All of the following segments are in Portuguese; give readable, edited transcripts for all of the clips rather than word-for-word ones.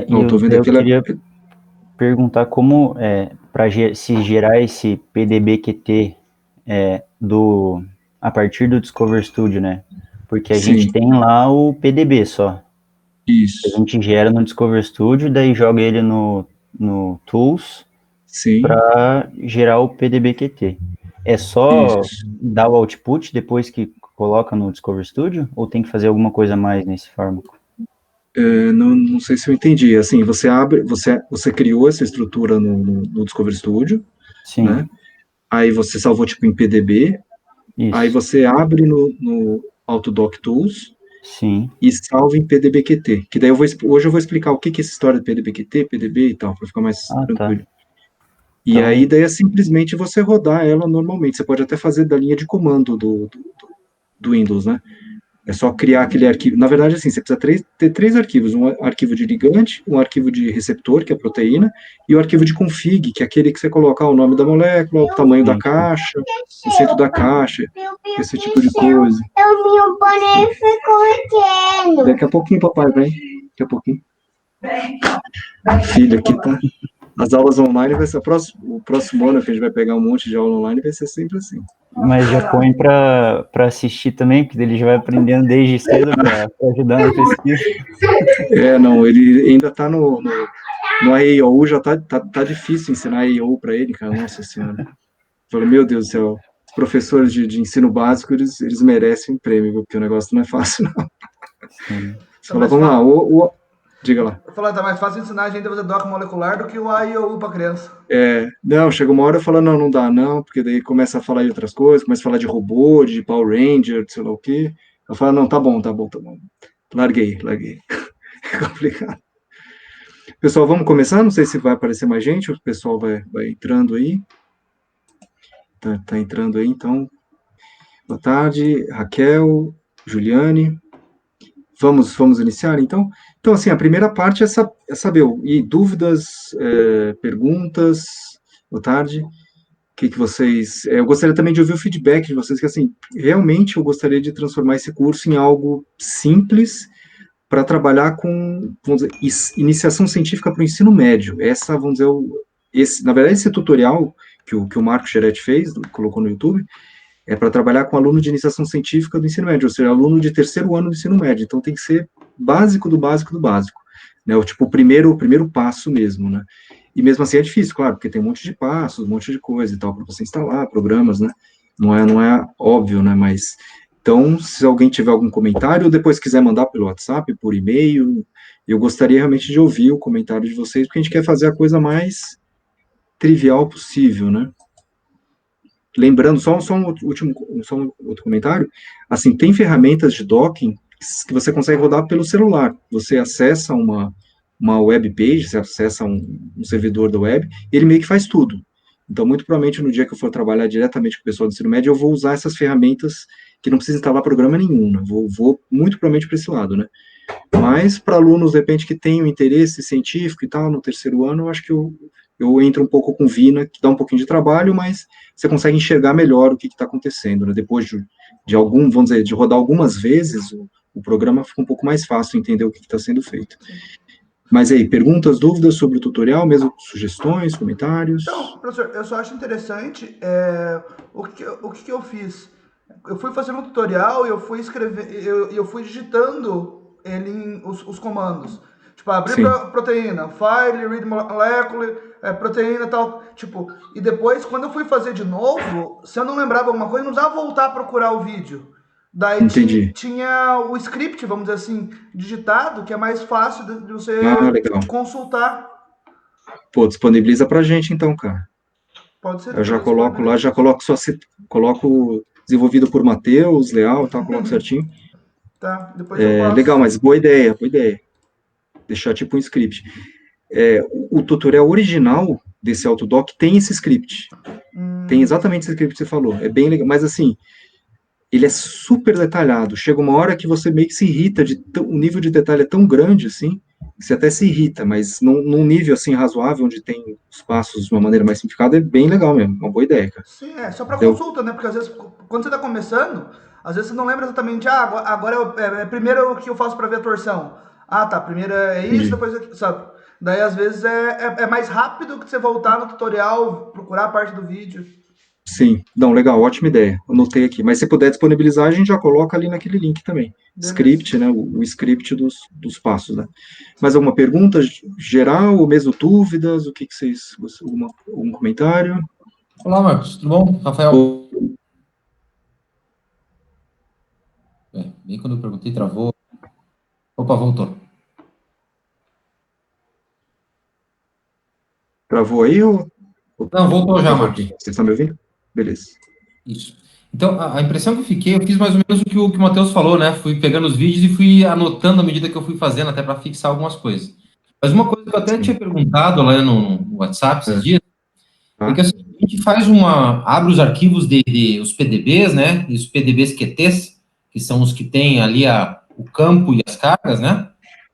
Não, tô vendo Eu aqui ela. queria perguntar como para se gerar esse PDBQT a partir do Discover Studio, né? Porque a gente Sim, tem lá o PDB só. A isso. gente gera no Discover Studio, daí joga ele no Tools Sim, para gerar o PDBQT. É só isso. dar o output depois que coloca no Discover Studio? Ou tem que fazer alguma coisa mais nesse fármaco? Não sei se eu entendi. Assim, você abre, você criou essa estrutura no Discover Studio, Sim, né? Aí você salvou tipo em PDB, aí isso. você abre no Autodoc Tools Sim. e salva em PDBQT. Que daí hoje eu vou explicar o que que é essa história de PDBQT, PDB e tal, para ficar mais Ah, tá. tranquilo. E aí Então, daí é simplesmente você rodar ela normalmente. Você pode até fazer da linha de comando do Windows, né? É só criar aquele arquivo. Na verdade, assim, você precisa ter três arquivos: um arquivo de ligante, um arquivo de receptor, que é a proteína, e o arquivo de config, que é aquele que você coloca o nome da molécula, o tamanho da sim, sim. caixa, o centro da caixa, esse tipo de coisa. O meu boné ficou pequeno. Daqui a pouquinho, papai, vem. Daqui a pouquinho. Filho, aqui tá. As aulas online vai ser o próximo ano que a gente vai pegar um monte de aula online, vai ser sempre assim. Mas já põe para assistir também, porque ele já vai aprendendo desde cedo para ajudar na pesquisa. Não, ele ainda tá no AIOU, já tá difícil ensinar AIOU para ele, cara, nossa senhora. Falei, meu Deus do céu, os professores de ensino básico, eles merecem um prêmio, porque o negócio não é fácil, não. Sim. Você Tá fala, mais vamos lá, fácil. diga lá. Eu falei, tá mais fácil ensinar a gente a fazer doc molecular do que o A e o U pra criança. Não, chega uma hora eu falo, não dá, não, porque daí começa a falar de outras coisas, começa a falar de robô, de Power Ranger, de sei lá o quê. Eu falo, não, tá bom, tá bom, tá bom. Larguei. É complicado. Pessoal, vamos começar? Não sei se vai aparecer mais gente, o pessoal vai entrando aí. Tá entrando aí, então. Boa tarde, Raquel, Juliane. Vamos iniciar, então? Então, assim, a primeira parte é saber, e dúvidas, perguntas, boa tarde. O que vocês... Eu gostaria também de ouvir o feedback de vocês, que, assim, realmente eu gostaria de transformar esse curso em algo simples para trabalhar com, vamos dizer, iniciação científica para o ensino médio. Essa, vamos dizer, na verdade, esse tutorial que o Marco Geretti fez, colocou no YouTube, é para trabalhar com aluno de iniciação científica do ensino médio, ou seja, aluno de terceiro ano do ensino médio. Então tem que ser básico do básico do básico, né? O primeiro passo mesmo, né? E mesmo assim é difícil, claro, porque tem um monte de passos, um monte de coisa e tal para você instalar programas, né? Não é óbvio, né? Mas então, se alguém tiver algum comentário ou depois quiser mandar pelo WhatsApp, por e-mail, eu gostaria realmente de ouvir o comentário de vocês, porque a gente quer fazer a coisa mais trivial possível, né? Lembrando, só um outro comentário, assim, tem ferramentas de docking que você consegue rodar pelo celular. Você acessa uma web page, você acessa um servidor da web, e ele meio que faz tudo. Então, muito provavelmente, no dia que eu for trabalhar diretamente com o pessoal do ensino médio, eu vou usar essas ferramentas que não precisa instalar programa nenhum, né? Vou muito provavelmente para esse lado, né? Mas para alunos, de repente, que tenham interesse científico e tal, no terceiro ano, eu acho que eu entro um pouco com Vina, que dá um pouquinho de trabalho, mas você consegue enxergar melhor o que está acontecendo, né? Depois vamos dizer, de rodar algumas vezes, o programa fica um pouco mais fácil entender o que está sendo feito. Mas aí, perguntas, dúvidas sobre o tutorial, mesmo sugestões, comentários? Então, professor, eu só acho interessante o que eu fiz. Eu fui fazendo um tutorial e eu fui escrever, eu fui digitando os comandos. Tipo, abrir Sim, proteína, file, read molecule, proteína e tal. Tipo, e depois, quando eu fui fazer de novo, se eu não lembrava alguma coisa, eu não precisava voltar a procurar o vídeo. Daí entendi. tinha o script, vamos dizer assim, digitado, que é mais fácil de Ah, você legal. consultar. Pô, disponibiliza pra gente então, cara. Pode ser, Eu já depois eu coloco lá, disponibilizo. já coloco coloco desenvolvido por Matheus, Leal, tá, coloco certinho. Tá, depois eu Legal, passo. mas boa ideia, boa ideia. Deixar tipo um script. O tutorial original desse Autodoc tem esse script. Tem exatamente esse script que você falou. É bem legal, mas assim, ele é super detalhado. Chega uma hora que você meio que se irrita, o nível de detalhe é tão grande assim, que você até se irrita, mas num nível assim razoável, onde tem os passos de uma maneira mais simplificada, é bem legal mesmo. Uma boa ideia, cara. Sim, é só para Deu? consulta, né? Porque às vezes, quando você está começando, às vezes você não lembra exatamente, agora primeiro o que eu faço para ver a torção. Ah, tá, primeiro é isso, depois é, sabe? Daí às vezes é mais rápido que você voltar no tutorial, procurar a parte do vídeo. Sim, não, legal, ótima ideia. Anotei aqui. Mas se puder disponibilizar, a gente já coloca ali naquele link também. Beleza. Script, né? O script dos passos, né? Mais alguma pergunta geral ou mesmo dúvidas? O que que vocês. Algum comentário? Olá, Marcos, tudo bom? Rafael. Bem quando eu perguntei, travou. Opa, voltou. Travou aí ou. Não, voltou já, Travou Marcos. aqui? Vocês estão me ouvindo? Beleza. Isso. Então, a impressão que eu fiquei, eu fiz mais ou menos o que o Matheus falou, né? Fui pegando os vídeos e fui anotando à medida que eu fui fazendo, até para fixar algumas coisas. Mas uma coisa que eu até Sim. tinha perguntado lá no WhatsApp esses dias, Tá. é que assim, a gente faz abre os arquivos os PDBs, né? E os PDBs QTs, que são os que têm ali o campo e as cargas, né?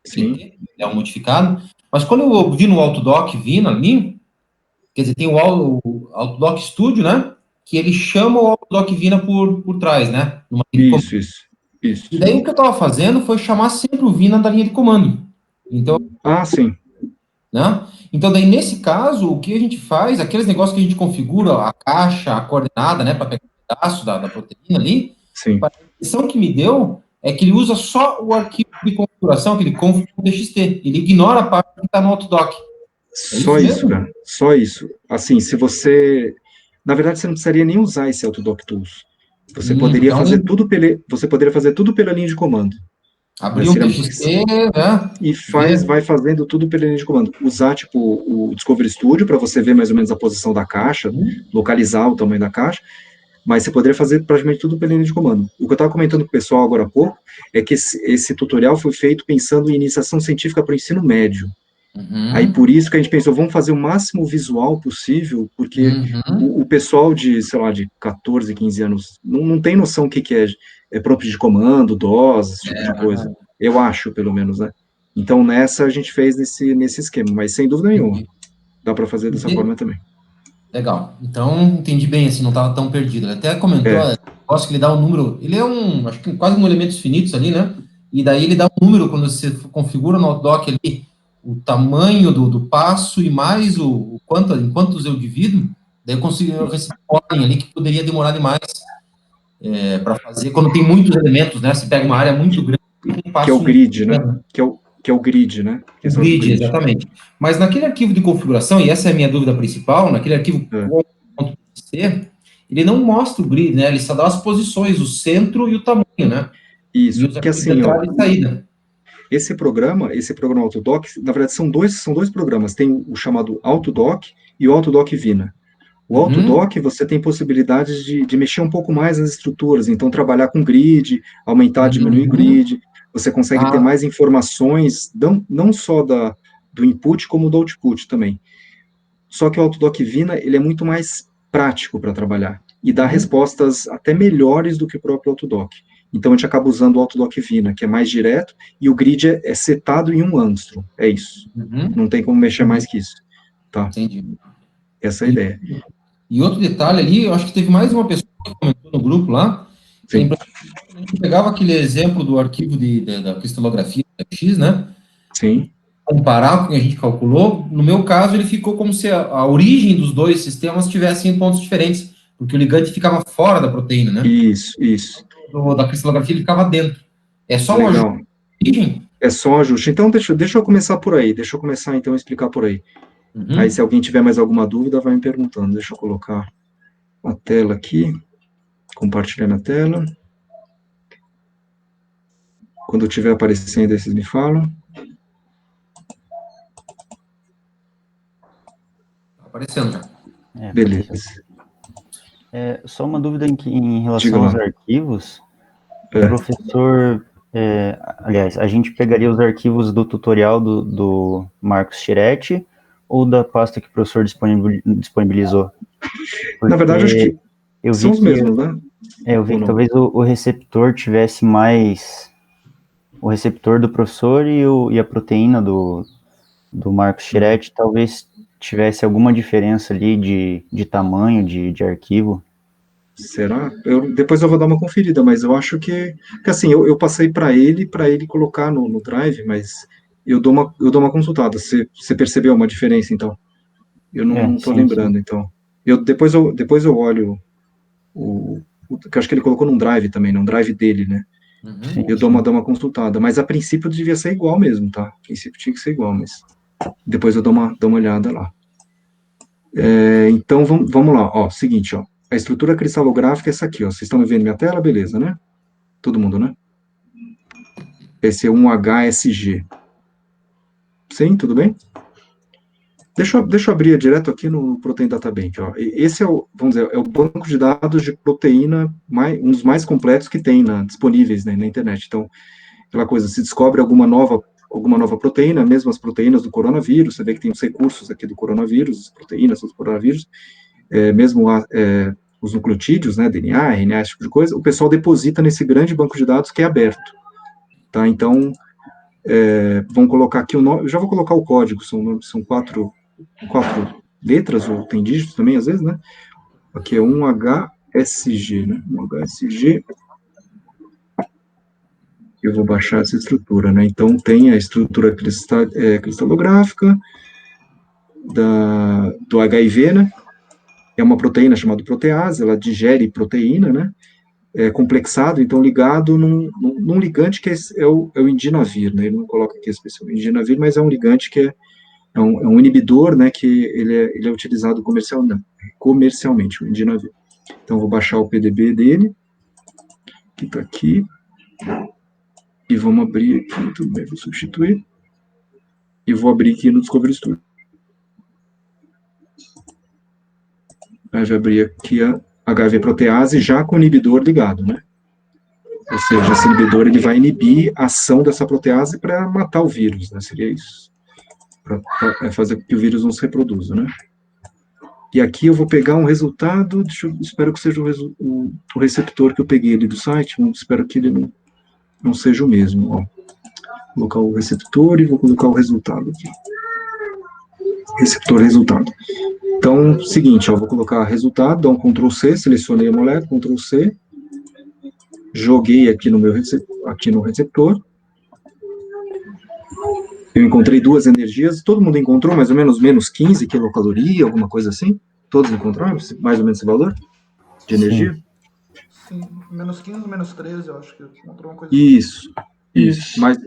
Sim. QT, é um modificado. Mas quando eu vi no Autodoc Vina ali, quer dizer, tem o Autodoc Studio, né? Que ele chama o Autodoc Vina por trás, né? Isso. E daí o que eu estava fazendo foi chamar sempre o Vina da linha de comando. Então, Sim. né? Então, daí, nesse caso, o que a gente faz, aqueles negócios que a gente configura, a caixa, a coordenada, né, para pegar um pedaço da proteína ali, Sim. a impressão que me deu é que ele usa só o arquivo de configuração, aquele conf.txt. Ele ignora a parte que está no Autodoc. Só isso, cara. Só isso. Assim, se você. Na verdade, você não precisaria nem usar esse Autodoc Tools. Você poderia Então, fazer tudo você poderia fazer tudo pela linha de comando. abrir um TXT, né? E vai fazendo tudo pela linha de comando. Usar, tipo, o Discovery Studio para você ver mais ou menos a posição da caixa, localizar o tamanho da caixa, mas você poderia fazer praticamente tudo pela linha de comando. O que eu estava comentando com o pessoal agora há pouco é que esse tutorial foi feito pensando em iniciação científica para o ensino médio. Aí por isso que a gente pensou, vamos fazer o máximo visual possível, porque o pessoal de, sei lá, de 14, 15 anos não tem noção o que é prompt de comando, DOS, esse tipo de coisa. Eu acho, pelo menos, né? Então nessa a gente fez nesse esquema, mas sem dúvida nenhuma, dá para fazer dessa forma também. Legal. Então, entendi bem, assim, não estava tão perdido. Ele até comentou, gosto que ele dá um número, ele é acho que quase um elementos finitos ali, né? E daí ele dá um número, quando você configura no Outdock ali, o tamanho do passo e mais em quantos eu divido, daí eu consigo receber ordem ali que poderia demorar demais para fazer, quando tem muitos elementos, né? Se pega uma área muito grande, um passo... Que é o grid, né? Que é o grid, né? O grid, exatamente. Mas naquele arquivo de configuração, e essa é a minha dúvida principal, naquele arquivo .txt, ele não mostra o grid, né? Ele só dá as posições, o centro e o tamanho, né? Isso, E os que assim, entrada e saída. Esse programa Autodoc, na verdade são dois programas, tem o chamado Autodoc e o Autodoc Vina. O Autodoc, você tem possibilidades de mexer um pouco mais nas estruturas, então trabalhar com grid, aumentar, diminuir grid, você consegue ter mais informações, não só do input, como do output também. Só que o Autodoc Vina, ele é muito mais prático para trabalhar, e dá respostas até melhores do que o próprio Autodoc. Então a gente acaba usando o Autodoc Vina, que é mais direto, e o grid é setado em 1 angstrom, é isso. Não tem como mexer mais que isso. Tá? Entendi. Essa é a ideia. E outro detalhe ali, eu acho que teve mais uma pessoa que comentou no grupo lá, que a gente pegava aquele exemplo do arquivo da cristalografia X, né? Sim. Comparar com o que a gente calculou, no meu caso, ele ficou como se a origem dos dois sistemas tivessem em pontos diferentes, porque o ligante ficava fora da proteína, né? Isso. Da cristalografia ele ficava dentro. É só um Legal. ajuste de origem? É só um ajuste. Então, deixa eu começar por aí. Deixa eu começar, então, a explicar por aí. Aí, se alguém tiver mais alguma dúvida, vai me perguntando. Deixa eu colocar a tela aqui. Compartilhando a tela. Quando estiver aparecendo, aí vocês me falam. Aparecendo já. Beleza. Só uma dúvida em relação aos arquivos. O professor... aliás, a gente pegaria os arquivos do tutorial do Marcos Chiretti ou da pasta que o professor disponibilizou? Porque na verdade, acho que são os mesmos, né? Eu vi que talvez o receptor tivesse mais... O receptor do professor e a proteína do Marcos Chiretti talvez tivesse alguma diferença ali de tamanho de arquivo. Será? Depois eu vou dar uma conferida, mas eu acho que assim, eu passei para ele colocar no Drive, mas eu dou uma consultada. Você percebeu uma diferença, então? Eu não tô Sim, sim. lembrando, então. Depois eu olho que eu acho que ele colocou num Drive também, num Drive dele, né? Uhum. Sim, Eu sim. dou uma consultada, mas a princípio devia ser igual mesmo, tá? A princípio tinha que ser igual, mas depois eu dou uma olhada lá. Então vamos lá, ó, seguinte, ó. A estrutura cristalográfica é essa aqui, ó. Vocês estão me vendo minha tela? Beleza, né? Todo mundo, né? Esse é um HSG. Sim, tudo bem? Deixa eu abrir direto aqui no Protein Data Bank, ó. Esse é vamos dizer, é o banco de dados de proteína um dos mais completos que tem disponíveis, né, na internet. Então, aquela coisa, se descobre alguma nova proteína, mesmo as proteínas do coronavírus, você vê que tem os recursos aqui do coronavírus, as proteínas do coronavírus, mesmo os nucleotídeos, né, DNA, RNA, esse tipo de coisa, o pessoal deposita nesse grande banco de dados que é aberto, tá? Então, vamos colocar aqui o nome, eu já vou colocar o código, são quatro letras, ou tem dígitos também, às vezes, né? Aqui é um HSG, né? Um HSG, eu vou baixar essa estrutura, né? Então, tem a estrutura cristalográfica do HIV, né? É uma proteína chamada protease, ela digere proteína, né? É complexado, então ligado num ligante que é o indinavir, né? Ele não coloca aqui especialmente indinavir, mas é um ligante que é um inibidor, né? Que ele é utilizado comercialmente, o indinavir. Então, vou baixar o PDB dele, que está aqui, e vamos abrir aqui, tudo bem, vou substituir, e vou abrir aqui no Discovery Studio. Aí vai abrir aqui a HIV protease já com o inibidor ligado, né? Ou seja, esse inibidor ele vai inibir a ação dessa protease para matar o vírus, né? Seria isso. Para fazer com que o vírus não se reproduza, né? E aqui eu vou pegar um resultado, espero que seja o receptor que eu peguei ali do site, espero que ele não seja o mesmo. Ó. Vou colocar o receptor e vou colocar o resultado aqui. Receptor, resultado. Então, seguinte, ó, vou colocar resultado, dá um Ctrl C, selecionei a molécula, Ctrl C, joguei aqui no receptor. Eu encontrei duas energias, todo mundo encontrou mais ou menos menos 15 quilocaloria, alguma coisa assim? Todos encontraram mais ou menos esse valor de energia? Sim, menos 15, menos 13, eu acho que encontrou uma coisa Isso, isso. Mas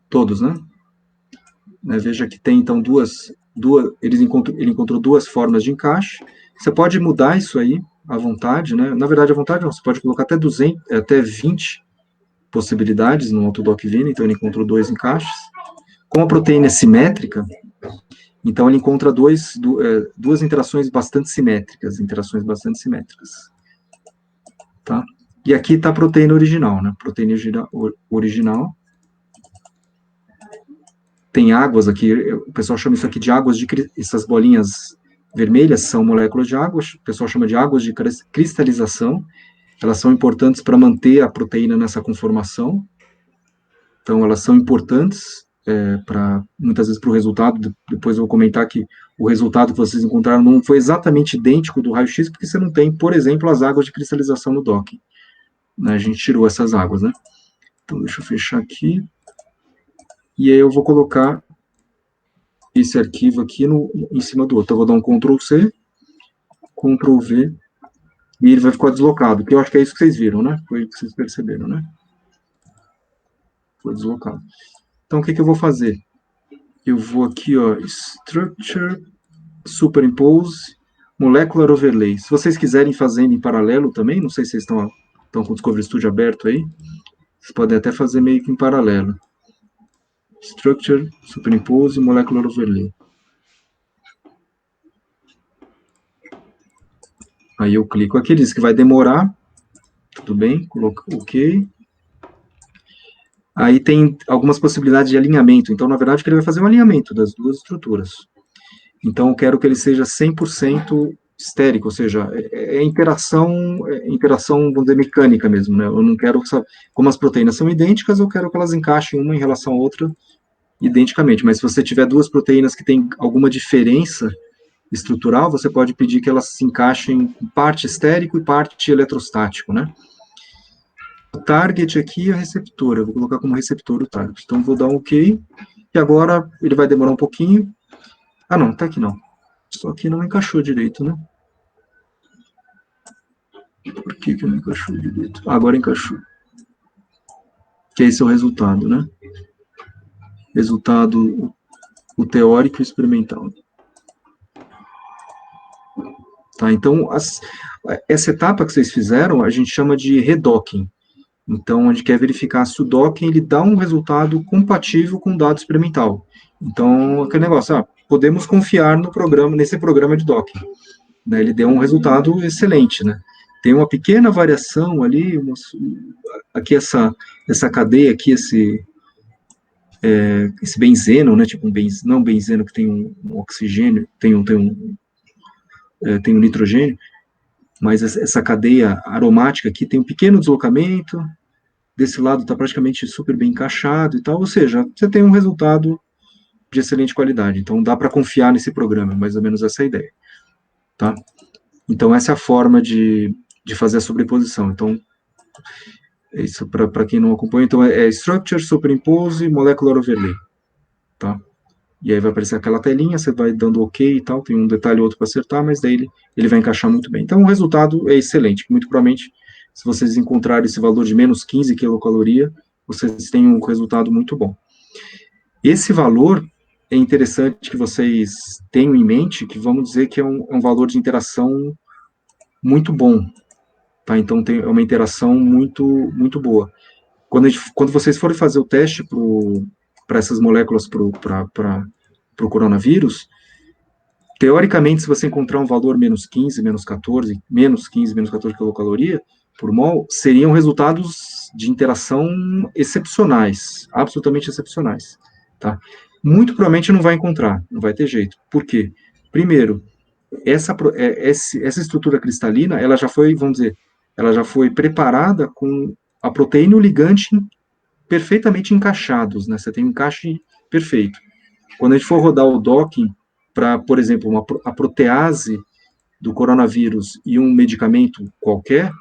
todos, né? Veja que tem, então, ele encontrou duas formas de encaixe. Você pode mudar isso aí à vontade, né? Na verdade, à vontade não, você pode colocar até 20 possibilidades no Autodoc Vina, então ele encontrou dois encaixes. Como a proteína é simétrica, então ele encontra duas interações bastante simétricas, tá? E aqui está a proteína original, né? Proteína original. Tem águas aqui, o pessoal chama isso aqui de águas essas bolinhas vermelhas são moléculas de água, o pessoal chama de águas de cristalização, elas são importantes para manter a proteína nessa conformação, então elas são importantes muitas vezes para o resultado, depois eu vou comentar que o resultado que vocês encontraram não foi exatamente idêntico do raio-x, porque você não tem, por exemplo, as águas de cristalização no DOC, né? A gente tirou essas águas, né? Então deixa eu fechar aqui, e aí eu vou colocar esse arquivo aqui em cima do outro. Eu vou dar um Ctrl C, Ctrl V, e ele vai ficar deslocado, que eu acho que é isso que vocês viram, né? Foi isso que vocês perceberam, né? Foi deslocado. Então, o que eu vou fazer? Eu vou aqui, ó, Structure, Superimpose, Molecular Overlay. Se vocês quiserem fazer em paralelo também, não sei se vocês estão com o Discovery Studio aberto aí, vocês podem até fazer meio que em paralelo. Structure, Superimpose, Molecular Overlay. Aí eu clico aqui, diz que vai demorar, tudo bem, coloca OK. Aí tem algumas possibilidades de alinhamento, então na verdade ele vai fazer um alinhamento das duas estruturas. Então eu quero que ele seja 100% estérico, ou seja, interação, vamos dizer, mecânica mesmo, né? Eu não quero, como as proteínas são idênticas, eu quero que elas encaixem uma em relação à outra identicamente, mas se você tiver duas proteínas que têm alguma diferença estrutural, você pode pedir que elas se encaixem em parte estérico e parte eletrostático, né? O target aqui é a receptora, eu vou colocar como receptor o target. Então, vou dar um OK, e agora ele vai demorar um pouquinho. Ah, não, tá aqui não. Só que não encaixou direito, né? Por que não encaixou direito? Ah, agora encaixou. Que esse é o resultado, né? Resultado, o teórico e o experimental. Tá, então, essa etapa que vocês fizeram, a gente chama de redocking. Então, a gente quer verificar se o docking ele dá um resultado compatível com o dado experimental. Então, aquele negócio, podemos confiar no programa, nesse programa de docking. Né, ele deu um resultado excelente, né? Tem uma pequena variação ali, aqui essa cadeia aqui, esse benzeno, né? Tipo não benzeno que tem um oxigênio, tem um nitrogênio, mas essa cadeia aromática aqui tem um pequeno deslocamento, desse lado está praticamente super bem encaixado e tal, ou seja, você tem um resultado de excelente qualidade, então dá para confiar nesse programa, mais ou menos essa é a ideia, tá? Então essa é a forma de fazer a sobreposição, então, isso para quem não acompanha, então é Structure, Superimpose, Molecular Overlay, tá? E aí vai aparecer aquela telinha, você vai dando OK e tal, tem um detalhe ou outro para acertar, mas daí ele vai encaixar muito bem. Então o resultado é excelente, muito provavelmente, se vocês encontrarem esse valor de menos 15 quilocaloria, vocês têm um resultado muito bom. Esse valor é interessante que vocês tenham em mente, que vamos dizer que é um valor de interação muito bom, tá? Então é uma interação muito, muito boa. Quando vocês forem fazer o teste para essas moléculas para o coronavírus, teoricamente, se você encontrar um valor menos 15, menos 14, menos 15, menos 14 quilocaloria por mol, seriam resultados de interação excepcionais, absolutamente excepcionais, tá? Muito provavelmente não vai encontrar, não vai ter jeito. Por quê? Primeiro, essa estrutura cristalina, ela já foi, vamos dizer, ela já foi preparada com a proteína e o ligante perfeitamente encaixados, né? Você tem um encaixe perfeito. Quando a gente for rodar o docking para, por exemplo, a protease do coronavírus e um medicamento qualquer,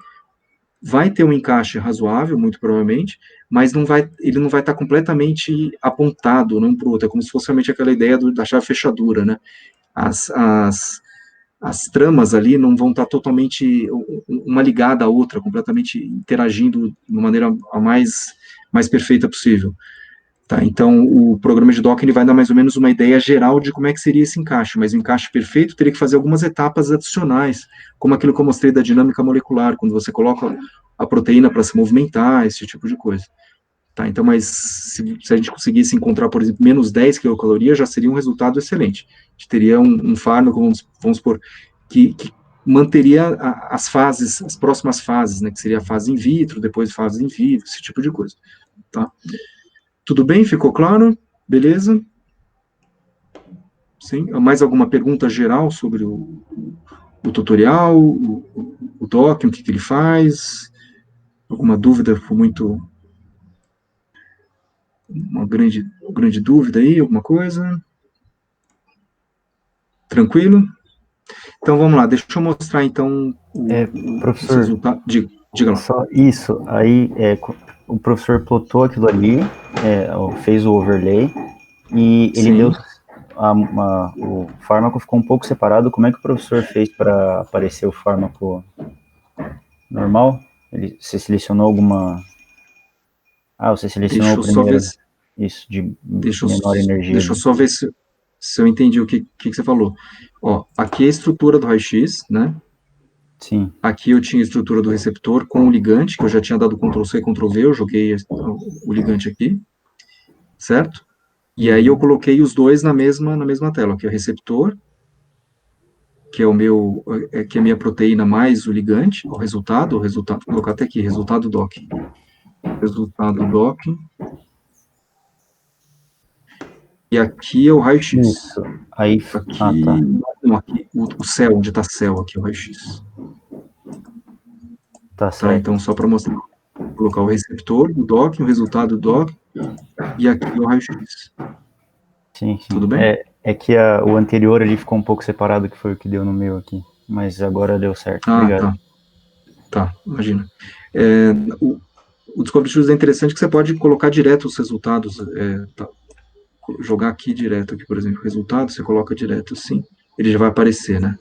vai ter um encaixe razoável, muito provavelmente, mas ele não vai estar completamente apontado um para o outro. É como se fosse realmente aquela ideia da chave fechadura, né? As tramas ali não vão estar totalmente uma ligada à outra, completamente interagindo de uma maneira a mais perfeita possível. Tá, então, o programa de docking ele vai dar mais ou menos uma ideia geral de como é que seria esse encaixe, mas o encaixe perfeito teria que fazer algumas etapas adicionais, como aquilo que eu mostrei da dinâmica molecular, quando você coloca a proteína para se movimentar, esse tipo de coisa. Tá, então, mas se a gente conseguisse encontrar, por exemplo, menos 10 quilocalorias, já seria um resultado excelente. A gente teria um fármaco, vamos supor, que manteria as fases, as próximas fases, né, que seria a fase in vitro, depois fase in vivo, esse tipo de coisa. Tá? Tudo bem? Ficou claro? Beleza? Sim? Mais alguma pergunta geral sobre o tutorial, o docking, o que ele faz? Alguma dúvida? Foi uma grande dúvida aí? Alguma coisa? Tranquilo? Então vamos lá, deixa eu mostrar então professor, os resultados. Diga lá. Só isso, aí o professor plotou aquilo ali, fez o overlay, e ele Sim. deu o fármaco ficou um pouco separado. Como é que o professor fez para aparecer o fármaco normal? Você selecionou alguma... você selecionou o primeiro, isso, de menor energia. Deixa eu só ver se eu entendi o que você falou. Ó, aqui é a estrutura do raio-x, né? Sim. Aqui eu tinha a estrutura do receptor com o ligante, que eu já tinha dado Ctrl+C, Ctrl+V, eu joguei o ligante aqui, certo? E aí eu coloquei os dois na mesma tela, que é o receptor, que é que é a minha proteína mais o ligante, o resultado, vou colocar até aqui, resultado docking. Resultado docking. E aqui é o raio-x. Isso. Aí, aqui, tá. Não, aqui, o céu, onde está céu, aqui é o raio-x. Tá certo. Tá, então só para mostrar. Vou colocar o receptor do docking, o resultado do docking, e aqui é o raio-x. Sim. Tudo bem? É que o anterior ali ficou um pouco separado, que foi o que deu no meu aqui. Mas agora deu certo. Obrigado. Tá, imagina. O Discovery Tools é interessante que você pode colocar direto os resultados, jogar aqui direto, aqui, por exemplo, resultado, você coloca direto assim, ele já vai aparecer, né?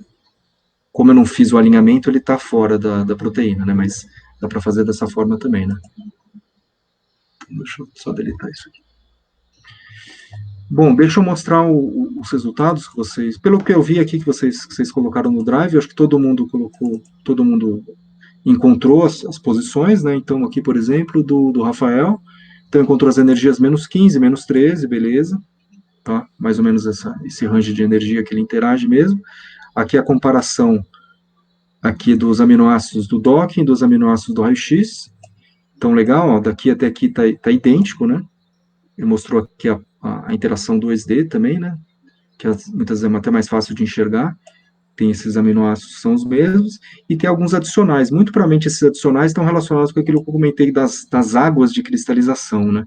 Como eu não fiz o alinhamento, ele está fora da proteína, né? Mas dá para fazer dessa forma também, né? Deixa eu só deletar isso aqui. Bom, deixa eu mostrar os resultados que vocês, pelo que eu vi aqui que vocês colocaram no Drive, eu acho que todo mundo encontrou as posições, né? Então aqui, por exemplo, do Rafael, então encontrou as energias menos 15, menos 13, beleza, tá? Mais ou menos esse range de energia que ele interage mesmo. Aqui a comparação aqui dos aminoácidos do docking, dos aminoácidos do raio-x. Então, legal, ó, daqui até aqui tá idêntico, né? Ele mostrou aqui a interação 2D também, né? Que muitas vezes é até mais fácil de enxergar. Tem esses aminoácidos que são os mesmos, e tem alguns adicionais. Muito provavelmente esses adicionais estão relacionados com aquilo que eu comentei das águas de cristalização, né?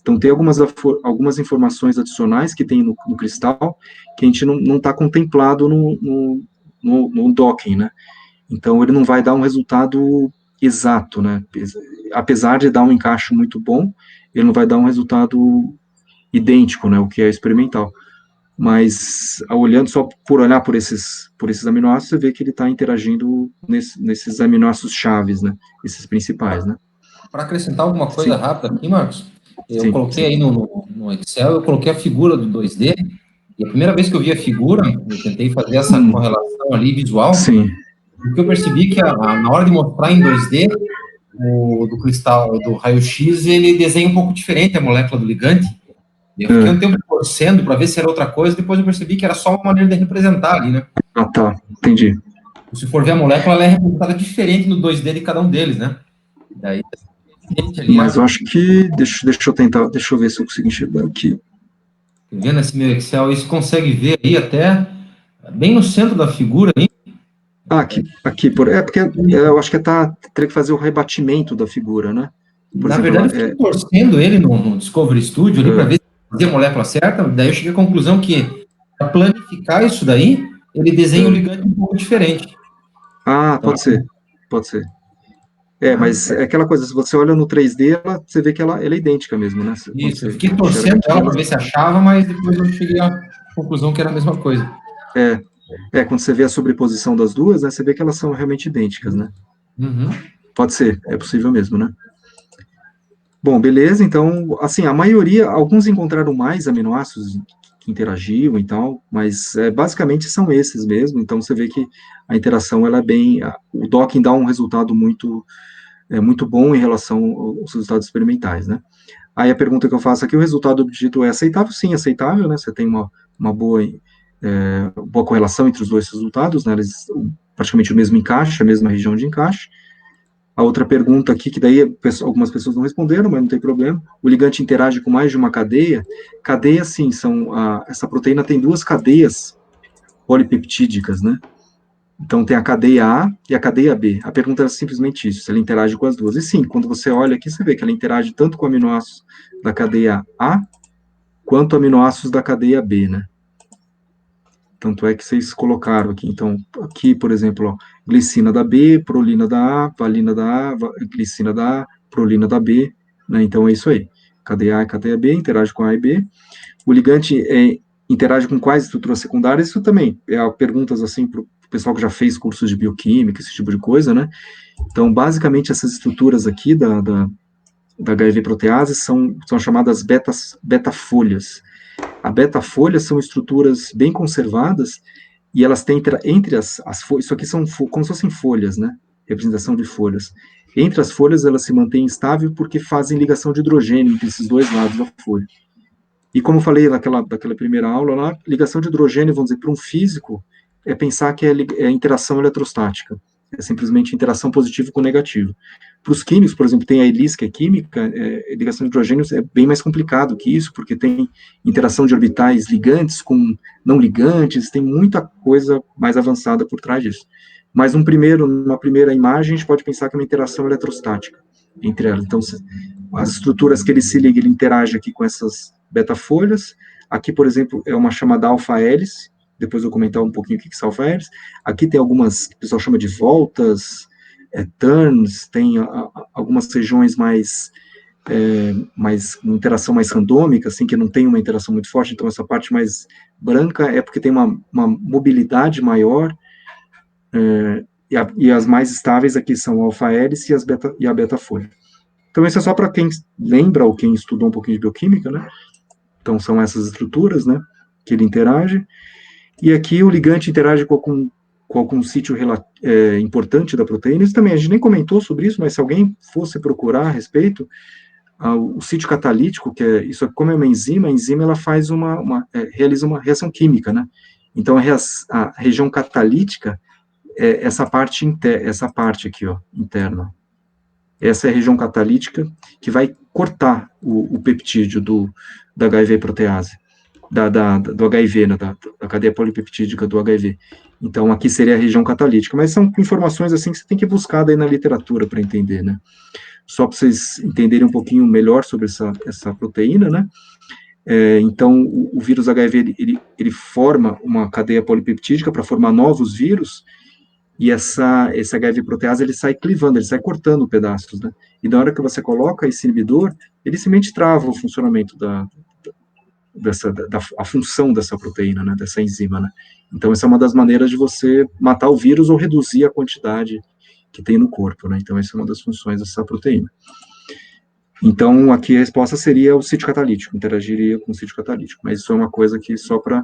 Então, tem algumas informações adicionais que tem no cristal que a gente não está contemplado no docking, né? Então, ele não vai dar um resultado exato, né? Apesar de dar um encaixe muito bom, ele não vai dar um resultado idêntico, né? O que é experimental. Mas, olhando só por olhar por esses aminoácidos, você vê que ele está interagindo nesses aminoácidos chaves, né? Esses principais, né? Para acrescentar alguma coisa rápida aqui, Marcos, eu coloquei aí no Excel, eu coloquei a figura do 2D, e a primeira vez que eu vi a figura, eu tentei fazer essa correlação ali visual, o que eu percebi que na hora de mostrar em 2D, do cristal, do raio-x, ele desenha um pouco diferente a molécula do ligante. Eu fiquei um tempo torcendo para ver se era outra coisa, depois eu percebi que era só uma maneira de representar ali, né? Ah, tá, entendi. Se for ver a molécula, ela é representada diferente no 2D de cada um deles, né? Daí, ali, mas eu acho que, deixa eu ver se eu consigo enxergar aqui. Vendo esse meu Excel, você consegue ver aí até bem no centro da figura aí. Aqui, porque eu acho que teria que fazer o rebatimento da figura, né? Na verdade, eu fiquei torcendo ele no Discovery Studio ali para ver se fazia a molécula certa, daí eu cheguei à conclusão que, para planificar isso daí, ele desenha o ligante um pouco diferente. Ah, então, pode ser. Mas é aquela coisa, se você olha no 3D, você vê que ela é idêntica mesmo, né? Isso, eu fiquei torcendo ela para ver se achava, mas depois eu cheguei à conclusão que era a mesma coisa. Quando você vê a sobreposição das duas, né, você vê que elas são realmente idênticas, né? Uhum. Pode ser, é possível mesmo, né? Bom, beleza, então, assim, a maioria, alguns encontraram mais aminoácidos que interagiam e tal, mas basicamente são esses mesmo, então você vê que a interação, ela é o docking dá um resultado muito bom em relação aos resultados experimentais, né? Aí a pergunta que eu faço aqui, o resultado obtido é aceitável? Sim, aceitável, né? Você tem uma boa correlação entre os dois resultados, né? Eles praticamente o mesmo encaixe, a mesma região de encaixe. A outra pergunta aqui, que daí algumas pessoas não responderam, mas não tem problema. O ligante interage com mais de uma cadeia? Cadeia, sim, essa proteína tem duas cadeias polipeptídicas, né? Então, tem a cadeia A e a cadeia B. A pergunta é simplesmente isso, se ela interage com as duas. E sim, quando você olha aqui, você vê que ela interage tanto com aminoácidos da cadeia A, quanto aminoácidos da cadeia B, né? Tanto é que vocês colocaram aqui. Então, aqui, por exemplo, ó, glicina da B, prolina da A, valina da A, glicina da A, prolina da B, né? Então, é isso aí. Cadeia A e cadeia B interage com A e B. O ligante interage com quais estruturas secundárias? Isso também perguntas assim para o pessoal que já fez cursos de bioquímica, esse tipo de coisa, né? Então, basicamente, essas estruturas aqui da HIV protease são chamadas beta-folhas. A beta-folhas são estruturas bem conservadas e elas têm entre as folhas, isso aqui são como se fossem folhas, né? Representação de folhas. Entre as folhas, elas se mantêm estáveis porque fazem ligação de hidrogênio entre esses dois lados da folha. E como eu falei daquela primeira aula lá, ligação de hidrogênio, vamos dizer, para um físico, é pensar que é interação eletrostática. É simplesmente interação positivo com negativo. Para os químicos, por exemplo, tem a ELIS, que é química, ligação de hidrogênio é bem mais complicado que isso, porque tem interação de orbitais ligantes com não ligantes, tem muita coisa mais avançada por trás disso. Mas numa primeira imagem, a gente pode pensar que é uma interação eletrostática entre elas. Então, as estruturas que ele se liga, ele interage aqui com essas beta-folhas, Aqui, por exemplo, é uma chamada alfa-hélice, depois eu vou comentar um pouquinho o que é alfa-hélice. Aqui tem algumas, que o pessoal chama de voltas, turns, tem algumas regiões mais interação mais randômica, assim, que não tem uma interação muito forte, então essa parte mais branca é porque tem uma mobilidade maior, e as mais estáveis aqui são a alfa-hélice e a beta-folha. Então isso é só para quem lembra ou quem estudou um pouquinho de bioquímica, né? Então são essas estruturas, né, que ele interage, e aqui o ligante interage com algum sítio importante da proteína. Isso também, a gente nem comentou sobre isso, mas se alguém fosse procurar a respeito, o sítio catalítico, isso, como é uma enzima, a enzima ela faz realiza uma reação química, né? Então a região catalítica é essa parte aqui, ó, interna. Essa é a região catalítica que vai cortar o peptídeo da HIV protease, do HIV, né, da cadeia polipeptídica do HIV. Então aqui seria a região catalítica, mas são informações assim que você tem que buscar daí na literatura para entender, né? Só para vocês entenderem um pouquinho melhor sobre essa proteína, né? Então, o vírus HIV, ele forma uma cadeia polipeptídica para formar novos vírus, e esse HIV protease, ele sai clivando, ele sai cortando pedaços, né? E na hora que você coloca esse inibidor, ele simplesmente trava o funcionamento a função dessa proteína, né? Dessa enzima, né? Então, essa é uma das maneiras de você matar o vírus ou reduzir a quantidade que tem no corpo, né? Então, essa é uma das funções dessa proteína. Então, aqui a resposta seria o sítio catalítico, interagiria com o sítio catalítico, mas isso é uma coisa que só para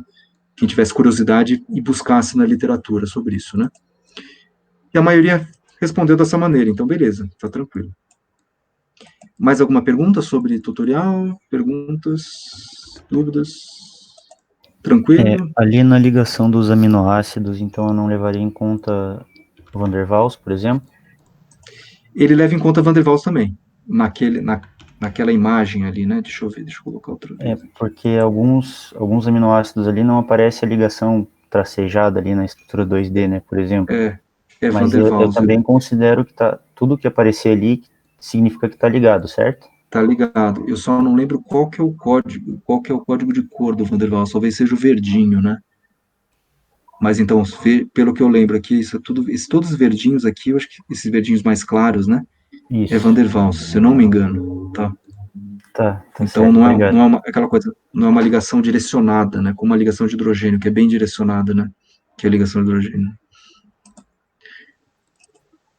quem tivesse curiosidade e buscasse na literatura sobre isso, né? E a maioria respondeu dessa maneira, então beleza, tá tranquilo. Mais alguma pergunta sobre tutorial? Perguntas? Dúvidas? Tranquilo? Ali na ligação dos aminoácidos, então eu não levaria em conta o Van der Waals, por exemplo? Ele leva em conta Van der Waals também, naquela imagem ali, né? Deixa eu ver, deixa eu colocar outra vez. Porque alguns aminoácidos ali não aparece a ligação tracejada ali na estrutura 2D, né, por exemplo. Mas Van der Waals, eu também considero que tudo que aparecer ali significa que está ligado, certo? Tá ligado. Eu só não lembro qual que é o código de cor do Van der Waals, talvez seja o verdinho, né? Mas então, pelo que eu lembro aqui, todos os verdinhos aqui, eu acho que esses verdinhos mais claros, né? Isso. É Van der Waals, se eu não me engano, tá? Tá então certo, não é aquela coisa, não é uma ligação direcionada, né? Como uma ligação de hidrogênio, que é bem direcionada, né? Que é a ligação de hidrogênio.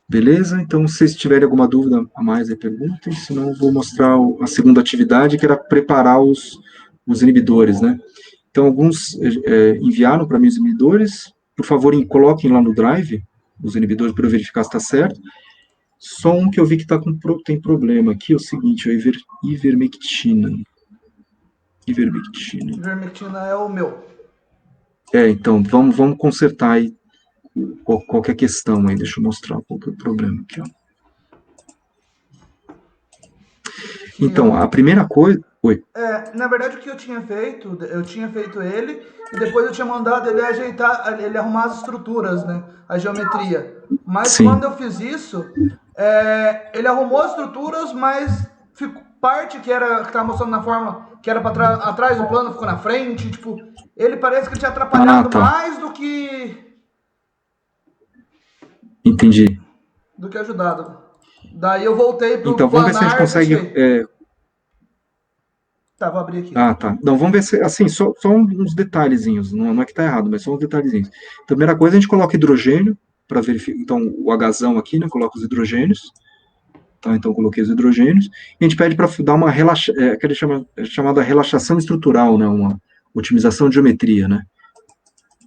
Beleza? Então, se vocês tiverem alguma dúvida a mais, aí perguntem, senão eu vou mostrar a segunda atividade, que era preparar os inibidores, né? Então, alguns enviaram para mim os inibidores, por favor, coloquem lá no Drive os inibidores para eu verificar se está certo. Só um que eu vi que tem problema aqui é o seguinte, a ivermectina. Ivermectina é o meu. Então, vamos consertar aí qualquer questão aí. Deixa eu mostrar qual que é o problema aqui, ó. Então, a primeira coisa... Oi. Na verdade, o que eu tinha feito ele, e depois eu tinha mandado ele ajeitar, ele arrumar as estruturas, né? A geometria. Mas Sim. Quando eu fiz isso, ele arrumou as estruturas, mas parte que estava mostrando na forma, que era para atrás do plano, ficou na frente. Tipo, ele parece que tinha atrapalhado mais do que... Entendi. Do que ajudado. Daí eu voltei pro Então, vamos ver se a gente consegue... Tá, vou abrir aqui. Tá. Não, vamos ver se, assim, só uns detalhezinhos, não é que tá errado, mas só uns detalhezinhos. Então, a primeira coisa, a gente coloca hidrogênio, para verificar, então, o Hzão aqui, né, coloca os hidrogênios, tá, então, coloquei os hidrogênios, e a gente pede para dar uma aquela chamada relaxação estrutural, né, uma otimização de geometria, né.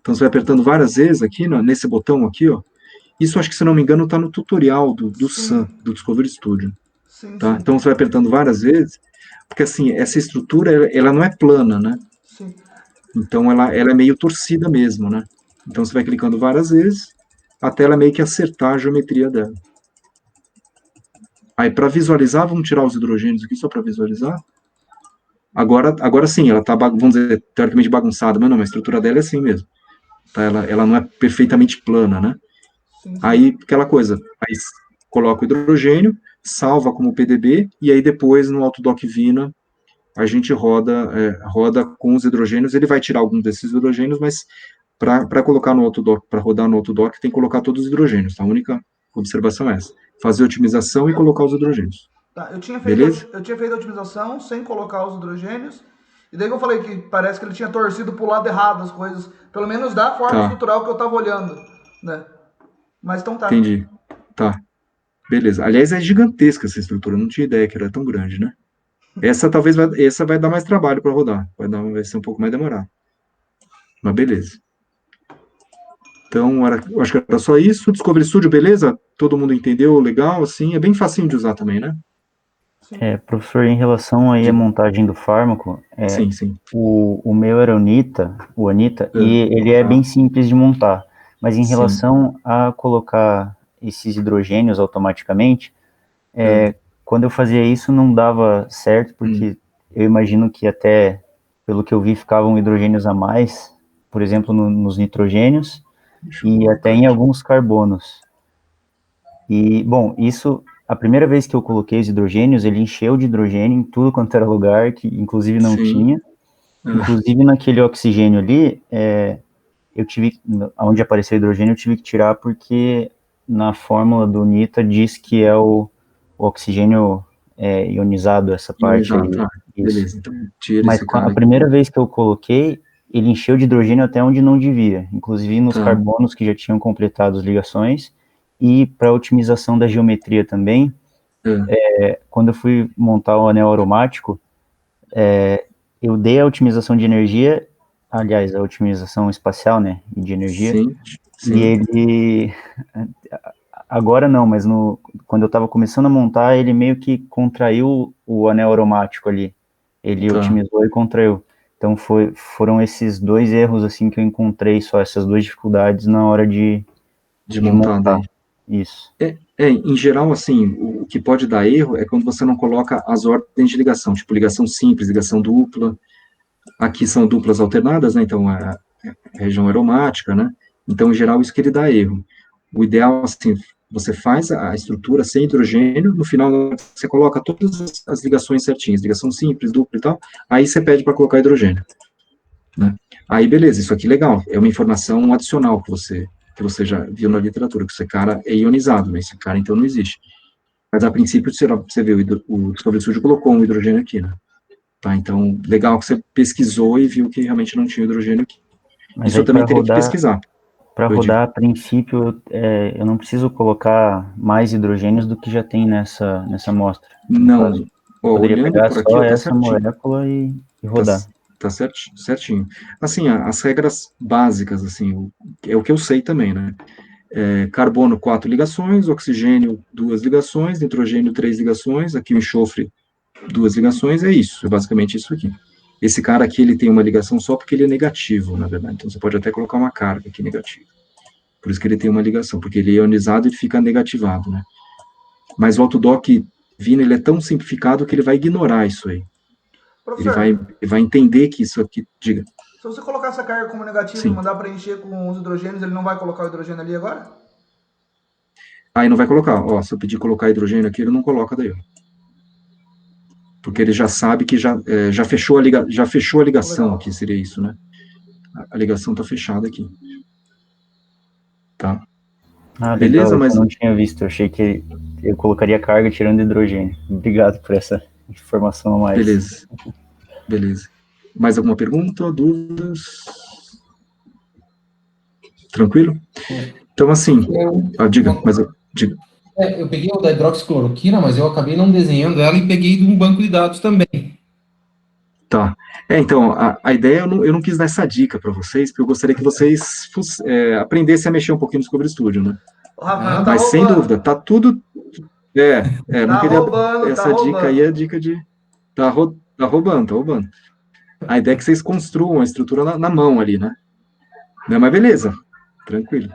Então, você vai apertando várias vezes aqui, nesse botão aqui, ó, isso, acho que, se não me engano, está no tutorial do SAM, do Discovery Studio, tá, Sim. Então, você vai apertando várias vezes, porque, assim, essa estrutura, ela não é plana, né? Sim. Então, ela é meio torcida mesmo, né? Então, você vai clicando várias vezes, até ela meio que acertar a geometria dela. Aí, para visualizar, vamos tirar os hidrogênios aqui, só para visualizar. Agora sim, ela está, vamos dizer, teoricamente bagunçada, mas não, a estrutura dela é assim mesmo. Tá? Ela não é perfeitamente plana, né? Sim. Aí, aquela coisa, aí coloca o hidrogênio, salva como PDB, e aí depois no Autodoc Vina a gente roda com os hidrogênios, ele vai tirar algum desses hidrogênios, mas para colocar no autodock, para rodar no autodock, tem que colocar todos os hidrogênios, tá? A única observação é essa. Fazer otimização e colocar os hidrogênios. Tá, eu tinha Beleza? feito a otimização sem colocar os hidrogênios, e daí que eu falei que parece que ele tinha torcido pro lado errado as coisas, pelo menos da forma estrutural que eu tava olhando, né? Mas então tá. Entendi. Tá. Beleza. Aliás, é gigantesca essa estrutura, eu não tinha ideia que era tão grande, né? Essa vai dar mais trabalho para rodar, vai ser um pouco mais demorado. Mas beleza. Então, eu acho que era só isso. Discovery Studio, beleza? Todo mundo entendeu? Legal, assim. É bem facinho de usar também, né? Professor, em relação aí à montagem do fármaco, sim. O meu era o Anita, e ele é bem simples de montar. Mas em relação a colocar esses hidrogênios automaticamente, quando eu fazia isso não dava certo, porque eu imagino que até, pelo que eu vi, ficavam hidrogênios a mais, por exemplo, nos nitrogênios, e até em alguns carbonos. E, bom, isso, a primeira vez que eu coloquei os hidrogênios, ele encheu de hidrogênio em tudo quanto era lugar, que inclusive não tinha. Inclusive naquele oxigênio ali, eu tive, onde apareceu hidrogênio, eu tive que tirar porque na fórmula do NITA diz que é o oxigênio ionizado, essa parte aí. Beleza, então tira Mas esse cara a primeira vez que eu coloquei, ele encheu de hidrogênio até onde não devia, inclusive nos carbonos que já tinham completado as ligações, e para otimização da geometria também, quando eu fui montar o anel aromático, eu dei a otimização de energia, aliás, a otimização espacial, né, de energia, sim. E ele, agora não, mas quando eu estava começando a montar, ele meio que contraiu o anel aromático ali, ele otimizou e contraiu. Então foram esses dois erros assim que eu encontrei, só essas duas dificuldades na hora de montar. Isso. Em geral, assim, o que pode dar erro é quando você não coloca as ordens de ligação, tipo ligação simples, ligação dupla. Aqui são duplas alternadas, né? Então a região aromática, né? Então, em geral, isso que ele dá erro. O ideal, assim, você faz a estrutura sem hidrogênio, no final você coloca todas as ligações certinhas, ligação simples, dupla e tal, aí você pede para colocar hidrogênio, né? Aí, beleza, isso aqui é legal, é uma informação adicional que você já viu na literatura, que esse cara é ionizado, né? Esse cara, então, não existe. Mas, a princípio, você vê, o Discovery Studio colocou um hidrogênio aqui, né? Tá, então, legal que você pesquisou e viu que realmente não tinha hidrogênio aqui. Mas isso eu também teria que pesquisar. Para rodar, a princípio, eu não preciso colocar mais hidrogênios do que já tem nessa amostra. Não. Poderia pegar por aqui, só tá essa molécula e rodar. Tá certinho. Assim, as regras básicas, assim, é o que eu sei também, né? Carbono, 4 ligações, oxigênio, 2 ligações, nitrogênio, 3 ligações, aqui o enxofre, 2 ligações, é isso, é basicamente isso aqui. Esse cara aqui, ele tem uma ligação só porque ele é negativo, na verdade, então você pode até colocar uma carga aqui negativa. Por isso que ele tem uma ligação, porque ele é ionizado e fica negativado, né? Mas o autodock Vina, ele é tão simplificado que ele vai ignorar isso aí. Professor, ele vai entender que isso aqui, diga. Se você colocar essa carga como negativa e mandar preencher com os hidrogênios, ele não vai colocar o hidrogênio ali agora? Aí não vai colocar, se eu pedir colocar hidrogênio aqui, ele não coloca daí, porque ele já sabe que já fechou a ligação aqui, seria isso, né? A ligação está fechada aqui. Tá? Beleza, mas eu não tinha visto, eu achei que eu colocaria carga tirando hidrogênio. Obrigado por essa informação a mais. Beleza. Mais alguma pergunta, dúvidas? Tranquilo? Então, assim, diga. Eu peguei o da hidroxicloroquina, mas eu acabei não desenhando ela e peguei de um banco de dados também. Tá. Então, a ideia, eu não quis dar essa dica para vocês, porque eu gostaria que vocês aprendessem a mexer um pouquinho no Discovery Studio, né? Rafael mas sem dúvida, tá tudo... não queria... roubando, essa dica aí é a dica de... Tá roubando. A ideia é que vocês construam a estrutura na mão ali, né? Mas beleza, tranquilo.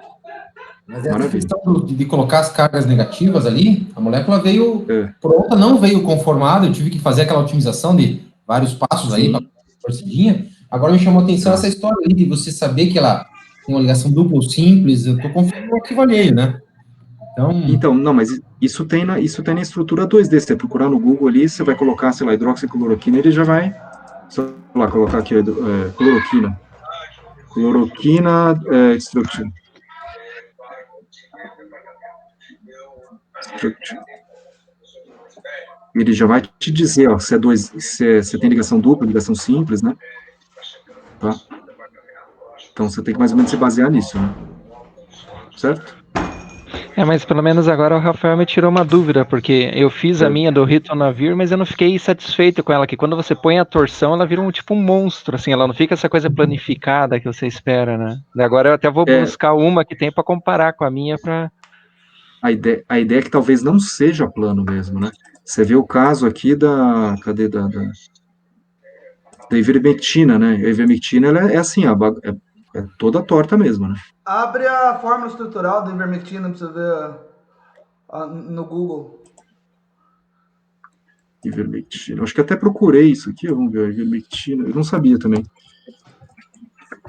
Mas essa questão de colocar as cargas negativas ali, a molécula veio pronta, não veio conformada, eu tive que fazer aquela otimização de vários passos aí, para torcidinha. Agora me chamou a atenção essa história aí de você saber que ela tem uma ligação dupla ou simples, eu estou confiando no arquivo alheio, né? Então, não, mas isso tem na estrutura 2D. Se você procurar no Google ali, você vai colocar, sei lá, hidroxicloroquina, ele já vai, sei lá, colocar aqui, cloroquina. Cloroquina structure. Ele já vai te dizer, ó, se tem ligação dupla, ligação simples, né? Tá? Então, você tem que mais ou menos se basear nisso, né? Certo? Mas pelo menos agora o Rafael me tirou uma dúvida, porque eu fiz a minha do Ritonavir, mas eu não fiquei satisfeito com ela, que quando você põe a torção, ela vira um monstro, assim, ela não fica essa coisa planificada que você espera, né? Agora eu até vou buscar uma que tem para comparar com a minha para... A ideia é que talvez não seja plano mesmo, né? Você vê o caso aqui da ivermectina, né? A ivermectina, ela é assim, é toda torta mesmo, né? Abre a fórmula estrutural da ivermectina pra você ver no Google. Ivermectina. Acho que até procurei isso aqui, vamos ver, a ivermectina. Eu não sabia também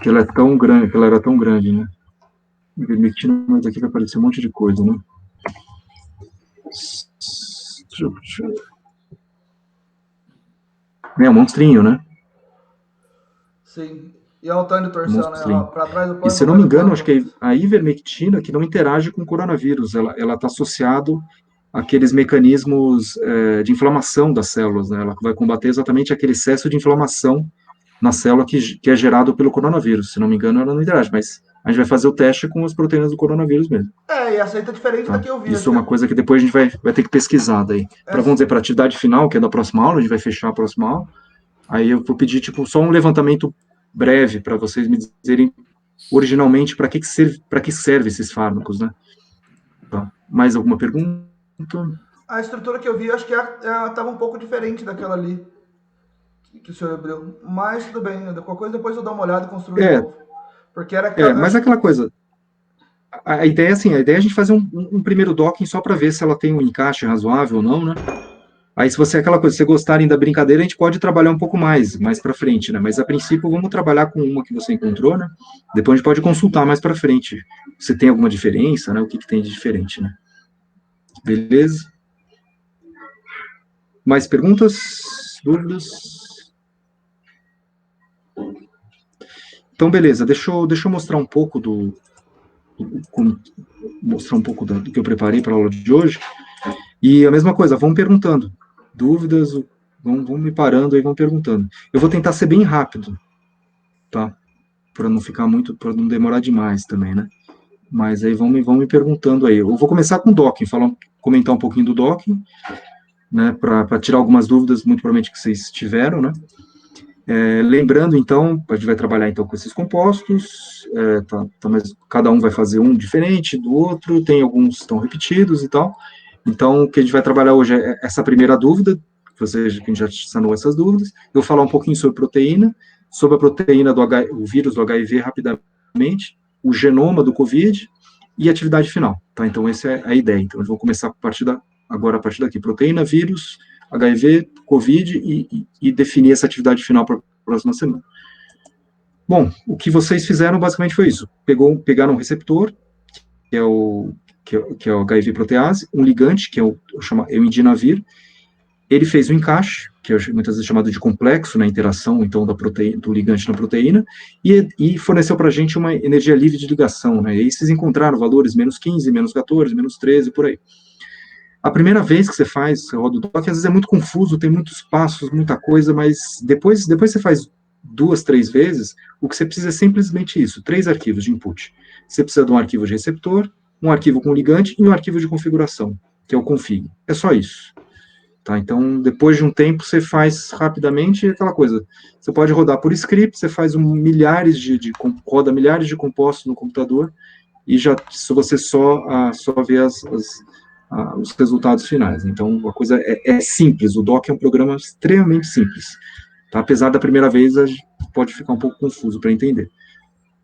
que ela é tão grande, que ela era tão grande, né? Ivermectina, mas aqui vai aparecer um monte de coisa, né? É um monstrinho, né? Sim. E a Altânio torção, né? Para trás do plano. E se eu não me engano, acho que a ivermectina que não interage com o coronavírus, ela está associado àqueles mecanismos de inflamação das células, né? Ela vai combater exatamente aquele excesso de inflamação na célula que é gerado pelo coronavírus. Se não me engano, ela não interage, mas a gente vai fazer o teste com as proteínas do coronavírus mesmo. E aceita diferente da que eu vi. Isso é uma coisa que depois a gente vai ter que pesquisar daí. Vamos dizer, para a atividade final, que é da próxima aula, a gente vai fechar a próxima aula, aí eu vou pedir, tipo, só um levantamento breve para vocês me dizerem originalmente para que serve esses fármacos, né? Tá. Mais alguma pergunta? A estrutura que eu vi, acho que estava um pouco diferente daquela ali que o senhor abriu. Mas tudo bem, qualquer coisa depois eu dou uma olhada e construo de novo. Porque era aquela, mas aquela coisa. A ideia é assim, a ideia é a gente fazer um primeiro docking só para ver se ela tem um encaixe razoável ou não, né? Aí, se você aquela coisa, se gostarem da brincadeira, a gente pode trabalhar um pouco mais para frente, né? Mas a princípio vamos trabalhar com uma que você encontrou, né? Depois a gente pode consultar mais para frente. Se tem alguma diferença, né? O que tem de diferente, né? Beleza? Mais perguntas? Dúvidas? Então, beleza. Deixa eu mostrar um pouco do que eu preparei para a aula de hoje. E a mesma coisa, vão perguntando. Dúvidas, vão me parando aí, vão perguntando. Eu vou tentar ser bem rápido, tá? Para não ficar muito, para não demorar demais também, né? Mas aí vão me perguntando aí. Eu vou começar com o docking, comentar um pouquinho do docking, né? Para tirar algumas dúvidas, muito provavelmente que vocês tiveram, né? Lembrando, então, a gente vai trabalhar então com esses compostos, mas cada um vai fazer um diferente do outro, tem alguns que estão repetidos e tal. Então, o que a gente vai trabalhar hoje é essa primeira dúvida, que a gente já sanou essas dúvidas. Eu vou falar um pouquinho sobre proteína, sobre a proteína o vírus do HIV rapidamente, o genoma do COVID e a atividade final, tá? Então, essa é a ideia. Então, eu vou começar agora a partir daqui. Proteína, vírus, HIV, COVID e definir essa atividade final para a próxima semana. Bom, o que vocês fizeram basicamente foi isso. Pegaram um receptor, que é o HIV protease, um ligante, que é o imidinavir. Ele fez o encaixe, que é muitas vezes chamado de complexo na interação, então, do ligante na proteína, e forneceu para a gente uma energia livre de ligação, né? E aí vocês encontraram valores menos 15, menos 14, menos 13, por aí. A primeira vez que você roda o dock, às vezes é muito confuso, tem muitos passos, muita coisa, mas depois você faz 2, 3 vezes, o que você precisa é simplesmente isso, 3 arquivos de input. Você precisa de um arquivo de receptor, um arquivo com ligante e um arquivo de configuração, que é o config. É só isso. Tá? Então, depois de um tempo, você faz rapidamente aquela coisa. Você pode rodar por script, você faz roda milhares de compostos no computador, e se você só vê os resultados finais. Então, a coisa é simples, o dock é um programa extremamente simples. Tá? Apesar da primeira vez, pode ficar um pouco confuso para entender.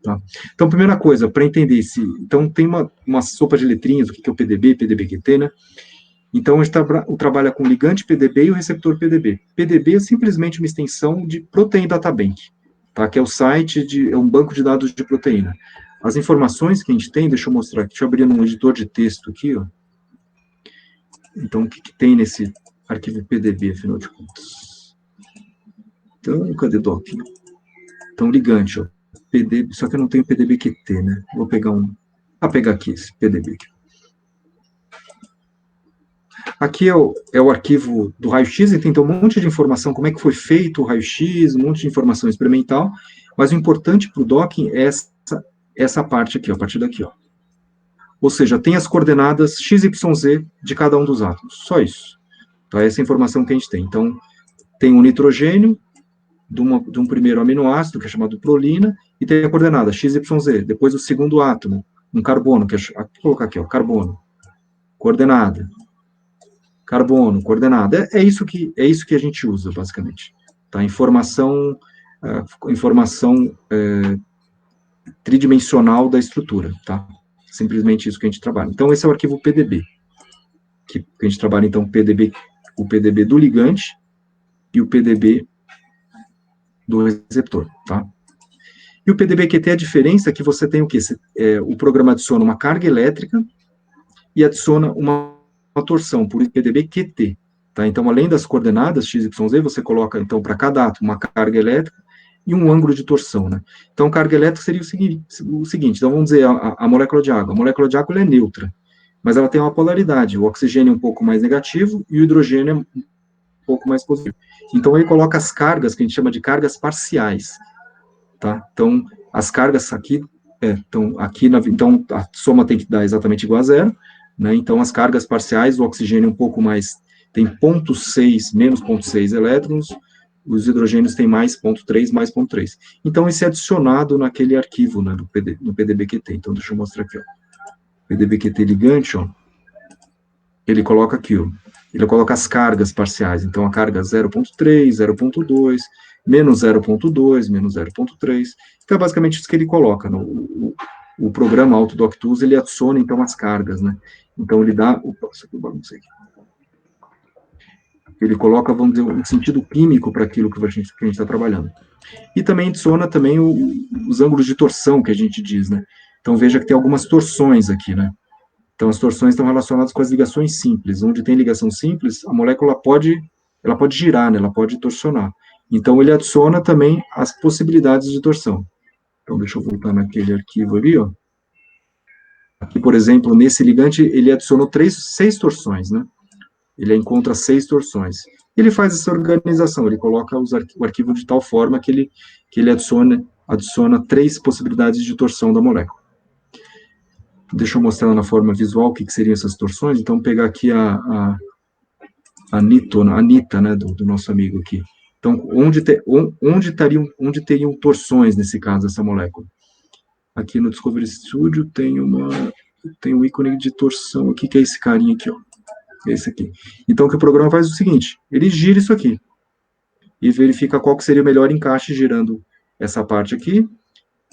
Tá? Então, primeira coisa, para entender então tem uma sopa de letrinhas, o que é o PDB, PDB-QT, né? Então, a gente trabalha com o ligante PDB e o receptor PDB. PDB é simplesmente uma extensão de Protein Data Bank, tá? Que é o site, é um banco de dados de proteína. as informações que a gente tem, deixa eu mostrar aqui, deixa eu abrir num editor de texto aqui, ó. Então, o que tem nesse arquivo PDB, afinal de contas? Então, cadê doc? Então, ligante, ó, PDB, só que eu não tenho PDBQT, né? Vou pegar pegar aqui esse PDB aqui. Aqui é o arquivo do raio-x, tem então um monte de informação, como é que foi feito o raio-x, um monte de informação experimental, mas o importante para o docking é essa parte aqui, ó, a partir daqui, ó. Ou seja, tem as coordenadas x, y, z de cada um dos átomos, só isso. Então, essa é a informação que a gente tem. Então, tem um nitrogênio de um primeiro aminoácido, que é chamado prolina, e tem a coordenada x, y, z. Depois, o segundo átomo, um carbono, que vou colocar aqui, ó, carbono, coordenada. Carbono, coordenada. É isso que a gente usa, basicamente. Tá? Informação tridimensional da estrutura, tá? Simplesmente isso que a gente trabalha. Então, esse é o arquivo PDB, que a gente trabalha, então, o PDB do ligante e o PDB do receptor, tá? E o PDB-QT, a diferença é que você tem o quê? O programa adiciona uma carga elétrica e adiciona uma torção, por PDB-QT, tá? Então, além das coordenadas x, y, z, você coloca, então, para cada átomo, uma carga elétrica e um ângulo de torção, né? Então, carga elétrica seria o seguinte, então, vamos dizer, a molécula de água. A molécula de água, ela é neutra, mas ela tem uma polaridade, o oxigênio é um pouco mais negativo e o hidrogênio é um pouco mais positivo. Então, ele coloca as cargas, que a gente chama de cargas parciais, tá? Então, as cargas aqui, então, a soma tem que dar exatamente igual a zero, né? Então, as cargas parciais, o oxigênio um pouco mais, tem menos 0,6 elétrons, os hidrogênios têm mais 0,3, mais 0,3. Então, isso é adicionado naquele arquivo, né, no PDB-QT. Então, deixa eu mostrar aqui, ó. PDB-QT ligante, ó, ele coloca aqui, ó, ele coloca as cargas parciais. Então, a carga 0,3, 0,2, menos 0,2, menos 0,3. Então, é basicamente isso que ele coloca. O programa AutoDocTools, ele adiciona, então, as cargas, né? Então, ele dá... Opa, isso aqui eu baguncei aqui. Ele coloca, vamos dizer, um sentido químico para aquilo que a gente está trabalhando. E também adiciona também os ângulos de torção, que a gente diz, né? Então, veja que tem algumas torções aqui, né? Então, as torções estão relacionadas com as ligações simples. Onde tem ligação simples, a molécula pode girar, né? Ela pode torcionar. Então, ele adiciona também as possibilidades de torção. Então, deixa eu voltar naquele arquivo ali, ó. Aqui, por exemplo, nesse ligante, ele adicionou 6 torções, né? Ele encontra 6 torções. Ele faz essa organização, ele coloca o arquivo de tal forma que ele adiciona 3 possibilidades de torção da molécula. Deixa eu mostrar na forma visual o que seriam essas torções. Então, vou pegar aqui a Anitta, né, do nosso amigo aqui. Então, onde teriam torções, nesse caso, essa molécula? Aqui no Discovery Studio tem um ícone de torção aqui, que é esse carinha aqui, ó. Esse aqui. Então, o que o programa faz é o seguinte, ele gira isso aqui, e verifica qual que seria o melhor encaixe girando essa parte aqui.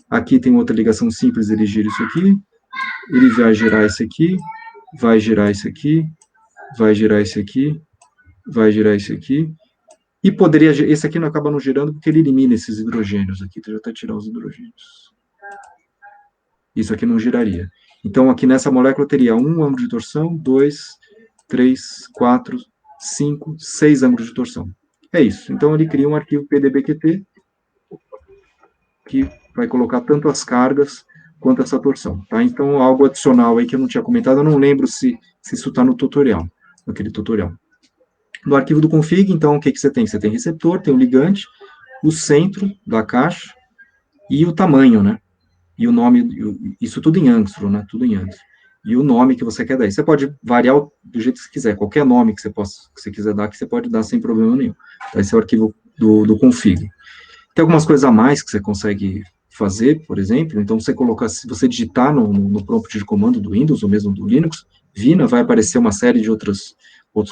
Aqui tem outra ligação simples, ele gira isso aqui, ele vai girar esse aqui, vai girar esse aqui, vai girar esse aqui, vai girar esse aqui, e esse aqui não acaba não girando porque ele elimina esses hidrogênios aqui, deixa eu até tirar os hidrogênios. Isso aqui não giraria. Então, aqui nessa molécula teria um ângulo de torção, 2, 3, 4, 5, 6 ângulos de torção. É isso. Então, ele cria um arquivo PDB-QT que vai colocar tanto as cargas quanto essa torção, tá? Então, algo adicional aí que eu não tinha comentado, eu não lembro se isso está no tutorial, naquele tutorial. No arquivo do config, então, o que você tem? Você tem receptor, tem o ligante, o centro da caixa e o tamanho, né? E o nome, isso tudo em angstrom, né? Tudo em angstrom. E o nome que você quer dar. Você pode variar do jeito que você quiser. Qualquer nome que você quiser dar, que você pode dar sem problema nenhum. Então, esse é o arquivo do config. Tem algumas coisas a mais que você consegue fazer, por exemplo. Então, se você digitar no prompt de comando do Windows, ou mesmo do Linux, Vina, vai aparecer uma série de outros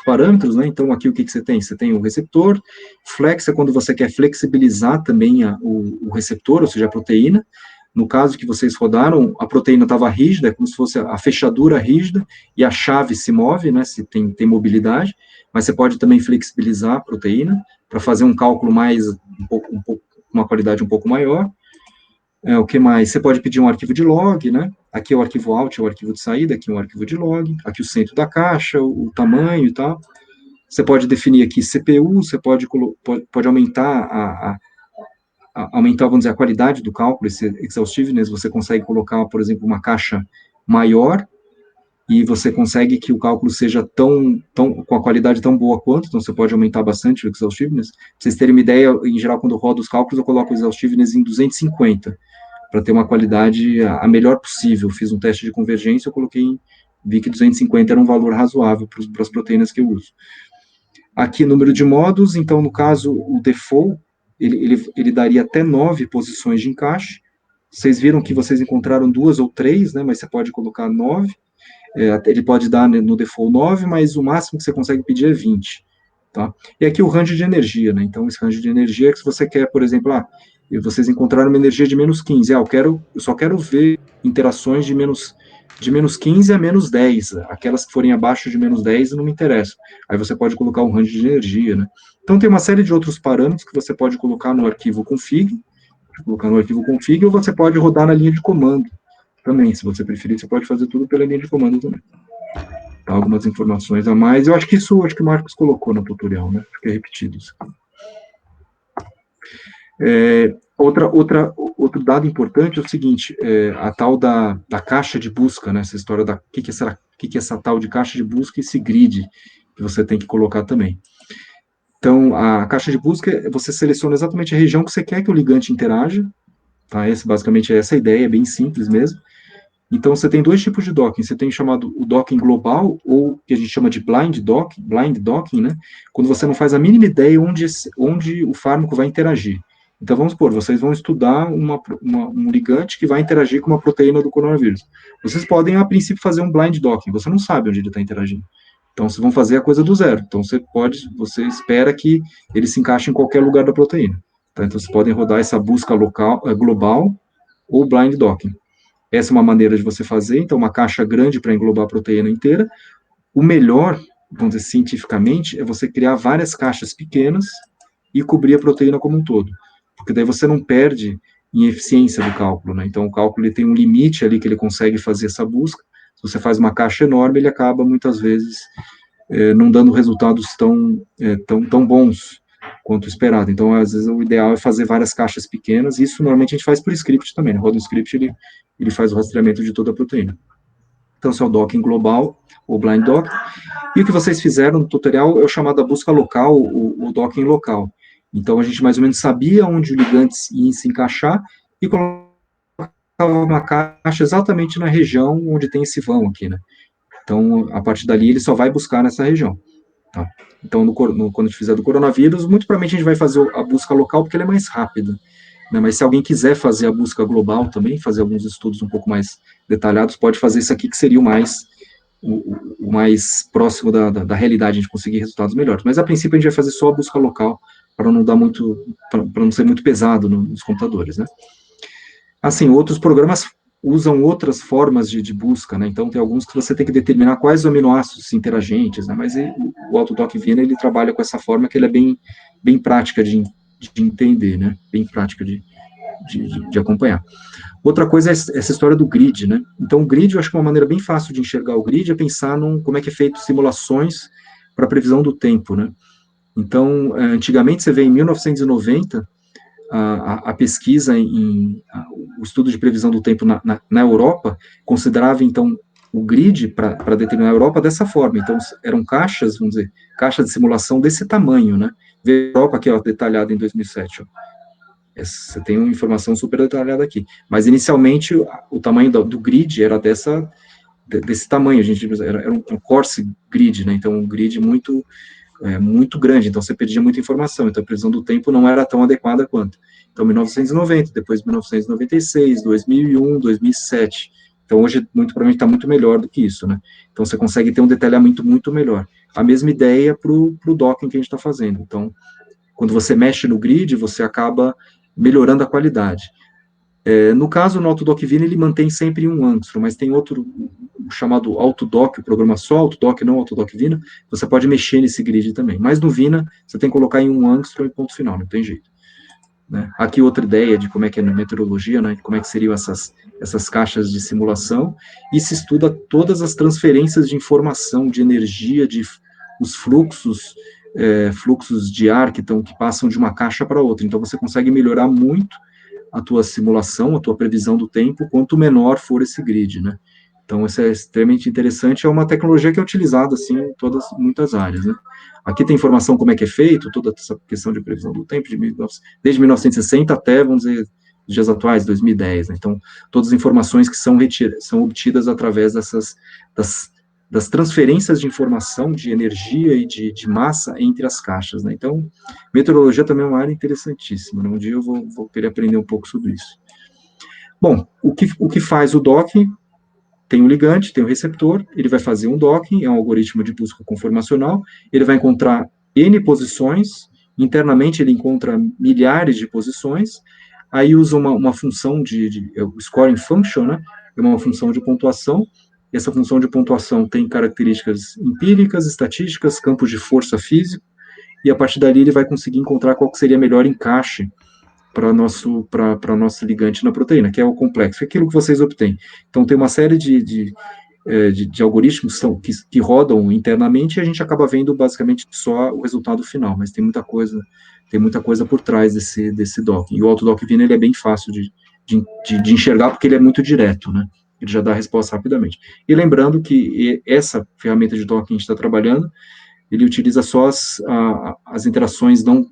parâmetros, né? Então, aqui o que você tem? Você tem o receptor. Flex é quando você quer flexibilizar também o receptor, ou seja, a proteína. No caso que vocês rodaram, a proteína estava rígida, é como se fosse a fechadura rígida, e a chave se move, né, se tem mobilidade, mas você pode também flexibilizar a proteína, para fazer um cálculo uma qualidade um pouco maior. O que mais? Você pode pedir um arquivo de log, né? Aqui é o arquivo out, é o arquivo de saída, aqui é um arquivo de log, aqui o centro da caixa, o tamanho e tal. Você pode definir aqui CPU, você pode aumentar aumentar, vamos dizer, a qualidade do cálculo, esse exhaustiveness, você consegue colocar, por exemplo, uma caixa maior, e você consegue que o cálculo seja com a qualidade tão boa quanto, então você pode aumentar bastante o exhaustiveness. Pra vocês terem uma ideia, em geral, quando eu rodo os cálculos, eu coloco o exhaustiveness em 250, para ter uma qualidade a melhor possível. Fiz um teste de convergência, vi que 250 era um valor razoável para as proteínas que eu uso. Aqui, número de modos, então, no caso, o default, ele daria até 9 posições de encaixe. Vocês viram que vocês encontraram 2 ou 3, né, mas você pode colocar 9. Ele pode dar no default 9, mas o máximo que você consegue pedir é 20. Tá? E aqui o range de energia, né? Então, esse range de energia é que se você quer, por exemplo, vocês encontraram uma energia de menos 15. Eu só quero ver interações de menos 15 a menos 10. Aquelas que forem abaixo de menos 10 não me interessam. Aí você pode colocar um range de energia, né? Então, tem uma série de outros parâmetros que você pode colocar no arquivo config, ou você pode rodar na linha de comando também. Se você preferir, você pode fazer tudo pela linha de comando também. Tá, algumas informações a mais. Acho que o Marcos colocou no tutorial, né? Fiquei repetido isso. Outro dado importante é o seguinte, a tal da caixa de busca, né? Essa história da que é essa tal de caixa de busca e esse grid que você tem que colocar também. Então, a caixa de busca, você seleciona exatamente a região que você quer que o ligante interaja, tá? Basicamente é essa a ideia, é bem simples mesmo. Então, você tem 2 tipos de docking. Você tem o docking global, ou que a gente chama de blind docking, né? Quando você não faz a mínima ideia onde o fármaco vai interagir. Então, vamos supor, vocês vão estudar um ligante que vai interagir com uma proteína do coronavírus. Vocês podem, a princípio, fazer um blind docking. Você não sabe onde ele está interagindo. Então, vocês vão fazer a coisa do zero. Então, você espera que ele se encaixe em qualquer lugar da proteína. Tá? Então, vocês podem rodar essa busca global ou blind docking. Essa é uma maneira de você fazer, então, uma caixa grande para englobar a proteína inteira. O melhor, vamos dizer, cientificamente, é você criar várias caixas pequenas e cobrir a proteína como um todo. Porque daí você não perde em eficiência do cálculo, né? Então, o cálculo ele tem um limite ali que ele consegue fazer essa busca. Se você faz uma caixa enorme, ele acaba, muitas vezes, não dando resultados tão bons quanto esperado. Então, às vezes, o ideal é fazer várias caixas pequenas, e isso normalmente a gente faz por script também, né? Roda o script, ele faz o rastreamento de toda a proteína. Então, esse é o docking global, ou blind docking. E o que vocês fizeram no tutorial é o chamado busca local, o docking local. Então, a gente mais ou menos sabia onde o ligante ia se encaixar e colocava uma caixa exatamente na região onde tem esse vão aqui, né? Então, a partir dali, ele só vai buscar nessa região. Tá? Então, quando a gente fizer do coronavírus, muito provavelmente a gente vai fazer a busca local porque ele é mais rápido. Né? Mas se alguém quiser fazer a busca global também, fazer alguns estudos um pouco mais detalhados, pode fazer isso aqui que seria o mais próximo da realidade, a gente conseguir resultados melhores. Mas, a princípio, a gente vai fazer só a busca local para não ser muito pesado nos computadores, né? Assim, outros programas usam outras formas de busca, né? Então, tem alguns que você tem que determinar quais aminoácidos interagentes, né? Mas o Autodoc Vina, ele trabalha com essa forma que ele é bem prática de entender, né? Bem prática de acompanhar. Outra coisa é essa história do grid, né? Então, o grid, eu acho que uma maneira bem fácil de enxergar o grid é pensar como é que é feito simulações para previsão do tempo, né? Então, antigamente, você vê em 1990, a pesquisa o estudo de previsão do tempo na Europa considerava, então, o grid para determinar a Europa dessa forma. Então, eram caixas, vamos dizer, caixas de simulação desse tamanho, né? Vê a Europa aqui, ó, detalhada em 2007, ó. Você tem uma informação super detalhada aqui. Mas, inicialmente, o tamanho do grid era desse tamanho. Era um coarse grid, né? Então, um grid muito grande, então você perdia muita informação, então a previsão do tempo não era tão adequada quanto. Então, 1990, depois 1996, 2001, 2007. Então, hoje, muito provavelmente, está muito melhor do que isso, né? Então, você consegue ter um detalhamento muito melhor. A mesma ideia para o docking que a gente está fazendo. Então, quando você mexe no grid, você acaba melhorando a qualidade. No caso, no Autodoc Vina, ele mantém sempre um angstrom, mas tem outro chamado Autodoc, o programa só Autodoc, não Autodoc Vina, você pode mexer nesse grid também. Mas no Vina, você tem que colocar em um angstrom e ponto final, não tem jeito. né? Aqui outra ideia de como é que é na meteorologia, né? Como é que seriam essas caixas de simulação, e se estuda todas as transferências de informação, de energia, os fluxos de ar que passam de uma caixa para outra. Então você consegue melhorar muito a tua simulação, a tua previsão do tempo, quanto menor for esse grid, né? Então, isso é extremamente interessante, é uma tecnologia que é utilizada, assim, em muitas áreas, né? Aqui tem informação como é que é feito, toda essa questão de previsão do tempo, desde 1960 até, vamos dizer, os dias atuais, 2010, né? Então, todas as informações que são obtidas através das transferências de informação, de energia e de massa entre as caixas, né? Então, meteorologia também é uma área interessantíssima, né? Um dia eu vou querer aprender um pouco sobre isso. Bom, o que faz o docking? Tem o ligante, tem o receptor, ele vai fazer um docking, é um algoritmo de busca conformacional, ele vai encontrar N posições, internamente ele encontra milhares de posições, aí usa uma função o scoring function, né, é uma função de pontuação, essa função de pontuação tem características empíricas, estatísticas, campos de força físico, e a partir dali ele vai conseguir encontrar qual que seria melhor encaixe para nosso ligante na proteína, que é o complexo, é aquilo que vocês obtêm. Então, tem uma série de algoritmos que rodam internamente e a gente acaba vendo basicamente só o resultado final, mas tem muita coisa por trás desse docking. E o AutoDockVina, ele é bem fácil de enxergar, porque ele é muito direto, né? Ele já dá a resposta rapidamente. E lembrando que essa ferramenta de docking que a gente está trabalhando, ele utiliza só as interações não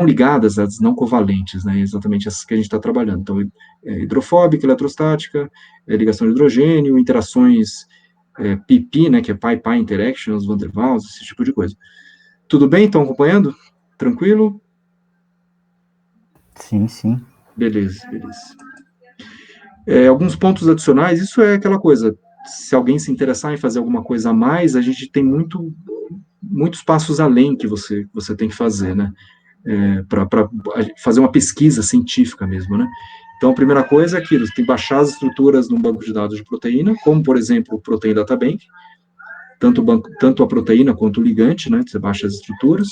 ligadas, as não covalentes, né, exatamente essas que a gente está trabalhando. Então, hidrofóbica, eletrostática, ligação de hidrogênio, interações PP, né, que é pi-pi interactions, van der Waals, esse tipo de coisa. Tudo bem? Estão acompanhando? Tranquilo? Sim, sim. Beleza. Alguns pontos adicionais, isso é aquela coisa, se alguém se interessar em fazer alguma coisa a mais, a gente tem muitos passos além que você tem que fazer, né? Para fazer uma pesquisa científica mesmo, né? Então, a primeira coisa é aquilo, você tem que baixar as estruturas num banco de dados de proteína, como, por exemplo, o Protein Data Bank, tanto a proteína quanto o ligante, né? Você baixa as estruturas.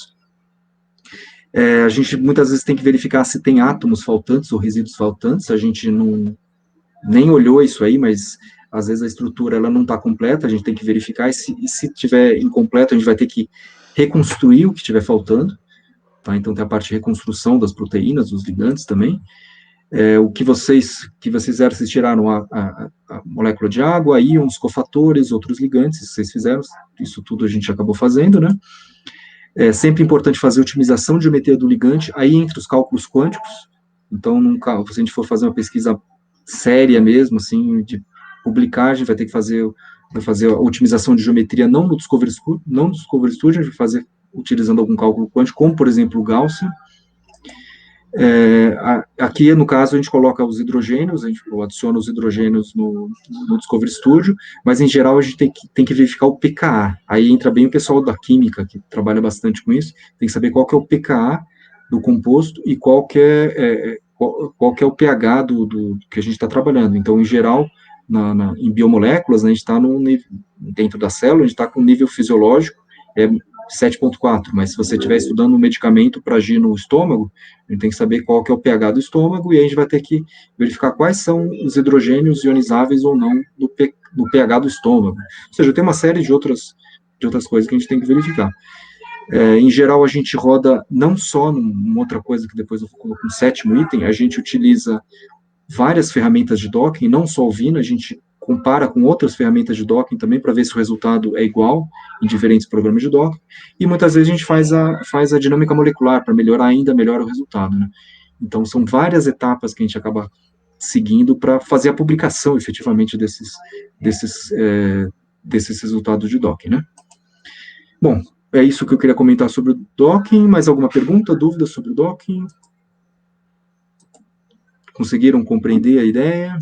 A gente muitas vezes tem que verificar se tem átomos faltantes ou resíduos faltantes, a gente nem olhou isso aí, mas às vezes a estrutura ela não está completa, a gente tem que verificar, e se tiver incompleto, a gente vai ter que reconstruir o que estiver faltando. Tá? Então, tem a parte de reconstrução das proteínas, dos ligantes também. O que vocês fizeram, vocês tiraram a molécula de água, íons, cofatores, outros ligantes, vocês fizeram, isso tudo a gente acabou fazendo, né? É sempre importante fazer a otimização de geometria do ligante, aí entre os cálculos quânticos. Então, se a gente for fazer uma pesquisa séria mesmo, assim, de publicar, a gente vai ter que fazer a otimização de geometria não no Discovery Studio, a gente vai fazer utilizando algum cálculo quântico, como, por exemplo, o Gaussian. Aqui, no caso, a gente coloca os hidrogênios, a gente adiciona os hidrogênios no Discovery Studio, mas, em geral, a gente tem que verificar o pKa. Aí entra bem o pessoal da química, que trabalha bastante com isso, tem que saber qual que é o pKa do composto e qual que é o pH do que a gente está trabalhando. Então, em geral, em biomoléculas, né, a gente está dentro da célula, a gente está com nível fisiológico, 7,4, mas se você estiver estudando um medicamento para agir no estômago, a gente tem que saber qual que é o pH do estômago, e aí a gente vai ter que verificar quais são os hidrogênios ionizáveis ou não no pH do estômago. Ou seja, tem uma série de outras coisas que a gente tem que verificar. Em geral, a gente roda não só numa outra coisa que depois eu coloco no sétimo item, a gente utiliza várias ferramentas de docking, não só o Vina, a gente compara com outras ferramentas de docking também para ver se o resultado é igual em diferentes programas de docking, e muitas vezes a gente faz a dinâmica molecular para melhorar ainda melhor o resultado, né? Então, são várias etapas que a gente acaba seguindo para fazer a publicação, efetivamente, desses resultados de docking, né? Bom, é isso que eu queria comentar sobre o docking. Mais alguma pergunta, dúvida sobre o docking? Conseguiram compreender a ideia?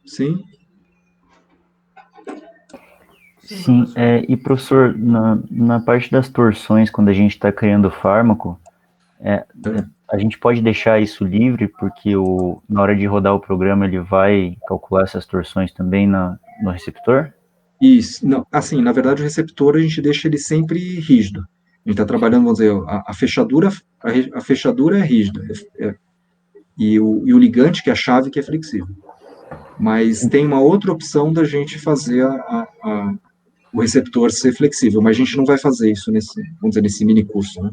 Sim? Sim, e professor, na parte das torções, quando a gente está criando fármaco, a gente pode deixar isso livre, porque na hora de rodar o programa ele vai calcular essas torções também no receptor? Isso, não, assim, na verdade o receptor a gente deixa ele sempre rígido. A gente está trabalhando, vamos dizer, a fechadura é rígida, e o ligante, que é a chave, que é flexível. Mas tem uma outra opção da gente fazer o receptor ser flexível, mas a gente não vai fazer isso vamos dizer, nesse mini curso, né?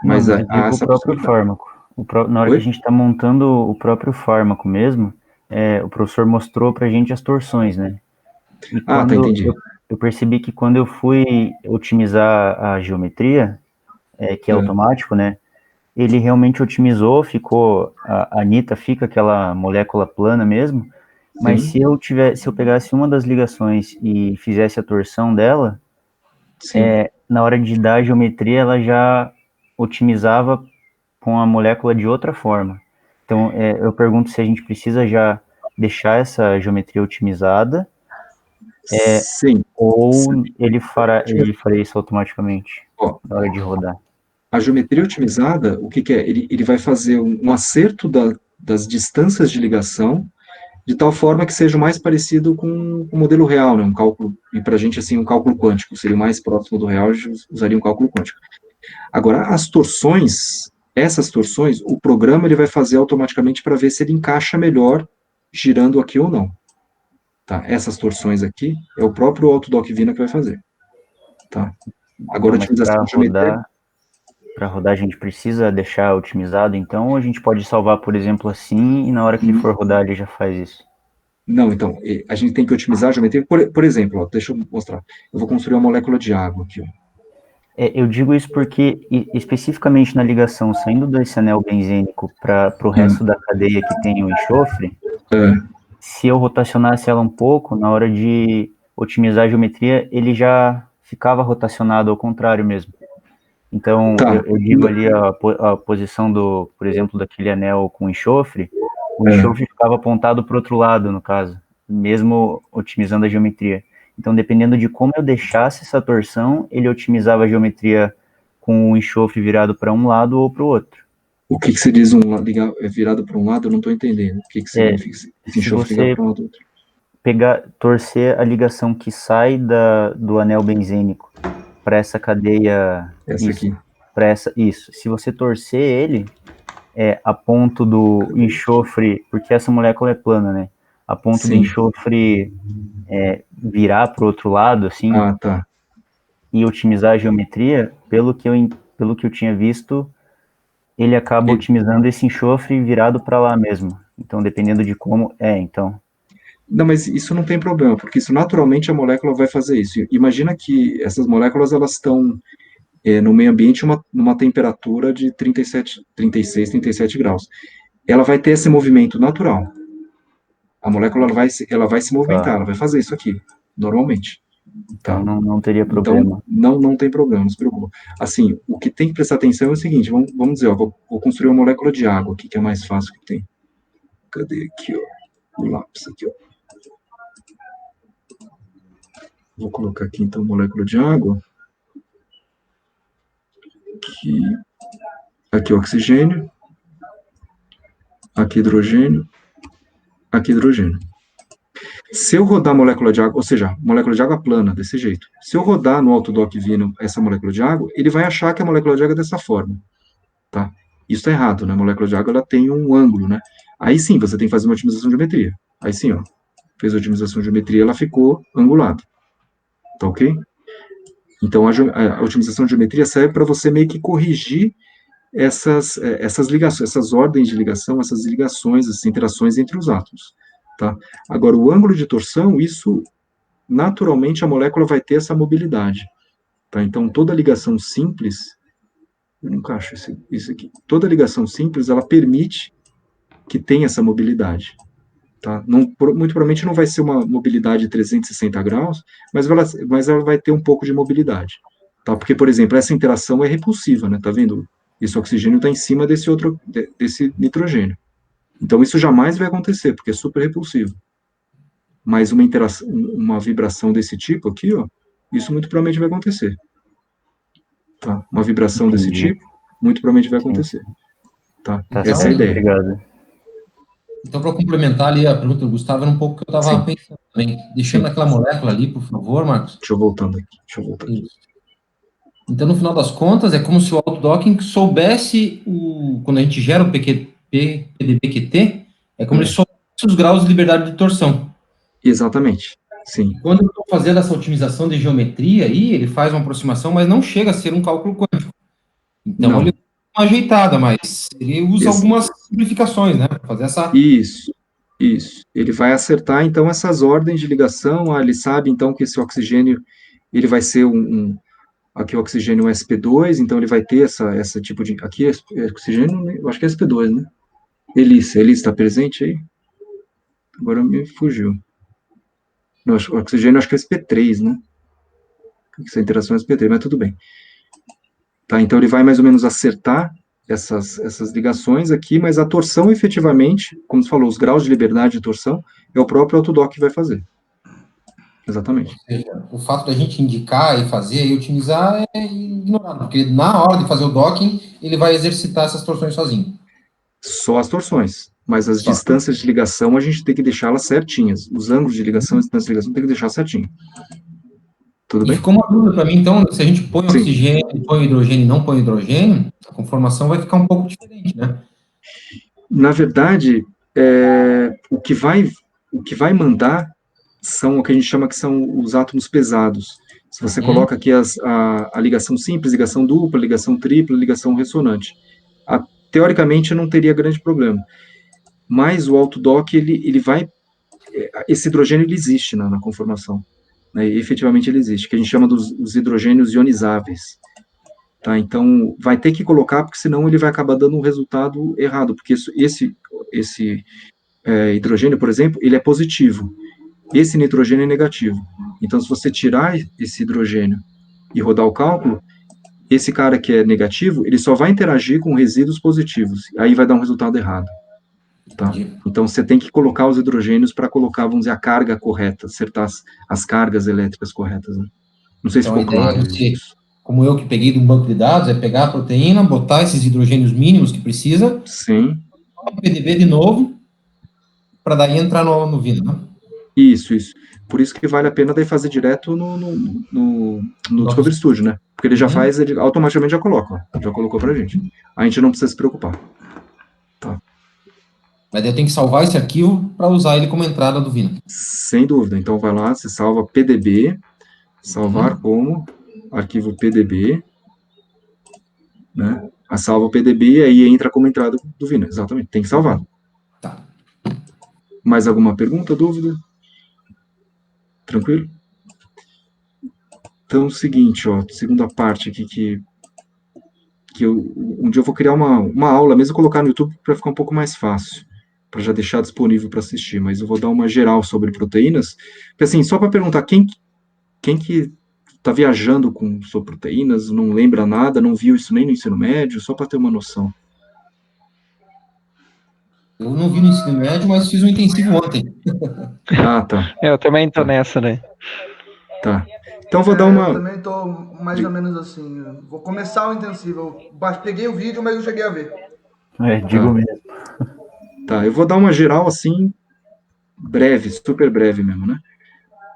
Mas Não, eu digo o essa próprio possibilidade. fármaco. Na hora que a gente está montando o próprio fármaco mesmo, o professor mostrou para a gente as torções, né? E Tá, quando entendi. eu percebi que quando eu fui otimizar a geometria, que é automático, né? Ele realmente otimizou, a Anitta fica aquela molécula plana mesmo, mas Sim. se eu pegasse uma das ligações e fizesse a torção dela, Sim. na hora de dar a geometria, ela já otimizava com a molécula de outra forma. Então, eu pergunto se a gente precisa já deixar essa geometria otimizada, Sim. ou ele faria isso automaticamente na hora de rodar. A geometria otimizada, o que é? Ele vai fazer um acerto das distâncias de ligação, de tal forma que seja o mais parecido com o modelo real, né? Um cálculo, e para a gente, assim, um cálculo quântico, seria o mais próximo do real, a gente usaria um cálculo quântico. Agora, essas torções, o programa ele vai fazer automaticamente para ver se ele encaixa melhor girando aqui ou não. Tá? Essas torções aqui, é o próprio Autodoc Vina que vai fazer. Tá? Agora, Então, a otimização de geometria... Para rodar, a gente precisa deixar otimizado, então, ou a gente pode salvar, por exemplo, assim, e na hora que ele for rodar, ele já faz isso? Não, então, a gente tem que otimizar a geometria. Por exemplo, ó, deixa eu mostrar. Eu vou construir uma molécula de água aqui. Ó. Eu digo isso porque, especificamente na ligação saindo desse anel benzênico para o resto da cadeia que tem o enxofre, se eu rotacionasse ela um pouco, na hora de otimizar a geometria, ele já ficava rotacionado ao contrário mesmo. Então, Tá. eu digo ali a posição por exemplo, daquele anel com enxofre, o enxofre ficava apontado para o outro lado, no caso, mesmo otimizando a geometria. Então, dependendo de como eu deixasse essa torção, ele otimizava a geometria com o enxofre virado para um lado ou para o outro. O que você diz virado para um lado? Eu não estou entendendo. O que significa esse enxofre virado para um lado ou outro? Torcer a ligação que sai do anel benzênico para essa cadeia. Essa aqui. Isso. Se você torcer ele, a ponto do enxofre, porque essa molécula é plana, né? A ponto do enxofre virar para o outro lado, assim, tá. E otimizar a geometria, pelo que eu tinha visto, ele acaba otimizando esse enxofre virado para lá mesmo. Então, dependendo de como... então... Não, mas isso não tem problema, porque isso naturalmente a molécula vai fazer isso. Imagina que essas moléculas elas estão no meio ambiente numa temperatura de 36, 37 graus. Ela vai ter esse movimento natural. A molécula ela vai se movimentar, ela vai fazer isso aqui, normalmente. Então não teria problema. Então, não tem problema, não se preocupa. Assim, o que tem que prestar atenção é o seguinte, vamos dizer, ó, vou construir uma molécula de água aqui, que é mais fácil que tem. Cadê aqui, ó? O lápis aqui, ó. Vou colocar aqui, então, molécula de água. Aqui oxigênio. Aqui hidrogênio. Aqui hidrogênio. Se eu rodar a molécula de água, ou seja, molécula de água plana, desse jeito. Se eu rodar no Autodoc Vino essa molécula de água, ele vai achar que a molécula de água é dessa forma. Tá? Isso está errado, né? A molécula de água ela tem um ângulo, né? Aí sim, você tem que fazer uma otimização de geometria. Aí sim, ó. Fez a otimização de geometria, ela ficou angulada. Tá ok? Então, a otimização de geometria serve para você meio que corrigir essas ligações, essas ordens de ligação, essas ligações, essas interações entre os átomos. Tá? Agora, o ângulo de torção, isso, naturalmente, a molécula vai ter essa mobilidade. Tá? Então, toda ligação simples, eu não encaixo isso aqui, toda ligação simples, ela permite que tenha essa mobilidade. Tá? Muito provavelmente não vai ser uma mobilidade de 360 graus, mas ela vai ter um pouco de mobilidade. Tá? Porque, por exemplo, essa interação é repulsiva, né? Tá vendo? Esse oxigênio está em cima desse nitrogênio. Então, isso jamais vai acontecer, porque é super repulsivo. Mas uma vibração desse tipo aqui, ó, isso muito provavelmente vai acontecer. Tá? Uma vibração desse tipo, muito provavelmente vai acontecer. Tá? Essa é a ideia. Obrigado. Então, para complementar ali a pergunta do Gustavo, era um pouco o que eu estava pensando também. Deixando aquela molécula ali, por favor, Marcos. Deixa eu voltar aqui. Isso. Então, no final das contas, é como se o autodocking soubesse, quando a gente gera o PDB-QT, é como se soubesse os graus de liberdade de torção. Exatamente, sim. Quando eu estou fazendo essa otimização de geometria aí, ele faz uma aproximação, mas não chega a ser um cálculo quântico. Então, Não. ele dá uma ajeitada, mas ele usa algumas simplificações, né, para fazer essa... Isso. Ele vai acertar, então, essas ordens de ligação. Ele sabe, então, que esse oxigênio, ele vai ser aqui o oxigênio sp2, então ele vai ter essa tipo de... Aqui é oxigênio, eu acho que é sp2, né? Elisa está presente aí? Agora me fugiu. Não, o oxigênio acho que é sp3, né? Essa interação é sp3, mas tudo bem. Tá, então ele vai mais ou menos acertar essas ligações aqui, mas a torção, efetivamente, como você falou, os graus de liberdade de torção, é o próprio Autodoc que vai fazer. Exatamente. Ou seja, o fato da gente indicar e fazer e otimizar é ignorado, porque na hora de fazer o docking, ele vai exercitar essas torções sozinho. Só as torções, mas as Só. distâncias de ligação a gente tem que deixá-las certinhas. Os ângulos de ligação, as distâncias de ligação tem que deixar certinho. Tudo E bem? ficou uma dúvida para mim, então, se a gente põe Sim. oxigênio, põe hidrogênio e não põe hidrogênio, a conformação vai ficar um pouco diferente, né? Na verdade, o que vai mandar são o que a gente chama que são os átomos pesados. Se você coloca aqui a ligação simples, ligação dupla, ligação tripla, ligação ressonante. Teoricamente não teria grande problema. Mas o autodoc, ele vai... Esse hidrogênio, ele existe na conformação. Né, e efetivamente ele existe, que a gente chama dos hidrogênios ionizáveis. Tá? Então, vai ter que colocar, porque senão ele vai acabar dando um resultado errado, porque esse hidrogênio, por exemplo, ele é positivo. Esse nitrogênio é negativo. Então, se você tirar esse hidrogênio e rodar o cálculo, esse cara que é negativo, ele só vai interagir com resíduos positivos. Aí vai dar um resultado errado. Tá? Então, você tem que colocar os hidrogênios para colocar, vamos dizer, a carga correta, acertar as cargas elétricas corretas. Né? Não sei se ficou claro isso. Como eu que peguei de um banco de dados, é pegar a proteína, botar esses hidrogênios mínimos que precisa, sim, o PDB de novo, para daí entrar no Vina, né? Isso. Por isso que vale a pena daí fazer direto no Discovery Studio, né? Porque ele já faz, ele automaticamente já coloca, já colocou pra gente. A gente não precisa se preocupar. Tá. Mas daí eu tenho que salvar esse arquivo para usar ele como entrada do Vina. Sem dúvida. Então vai lá, você salva PDB, salvar como arquivo PDB, né? A salva o PDB e aí entra como entrada do Vina. Exatamente, tem que salvar. Tá. Mais alguma pergunta, dúvida? Tranquilo? Então, é o seguinte, ó, segunda parte aqui que um dia eu vou criar uma aula, mesmo colocar no YouTube para ficar um pouco mais fácil, para já deixar disponível para assistir, mas eu vou dar uma geral sobre proteínas, porque assim, só para perguntar, quem que está viajando sobre proteínas, não lembra nada, não viu isso nem no ensino médio, só para ter uma noção. Eu não vi no ensino médio, mas fiz um intensivo ontem. Ah, tá. Eu também tô nessa, né? Tá. Então vou dar uma... Eu também tô mais ou menos assim. Vou começar o intensivo. Eu peguei o vídeo, mas não cheguei a ver. Digo mesmo. Tá, eu vou dar uma geral assim, breve, super breve mesmo, né?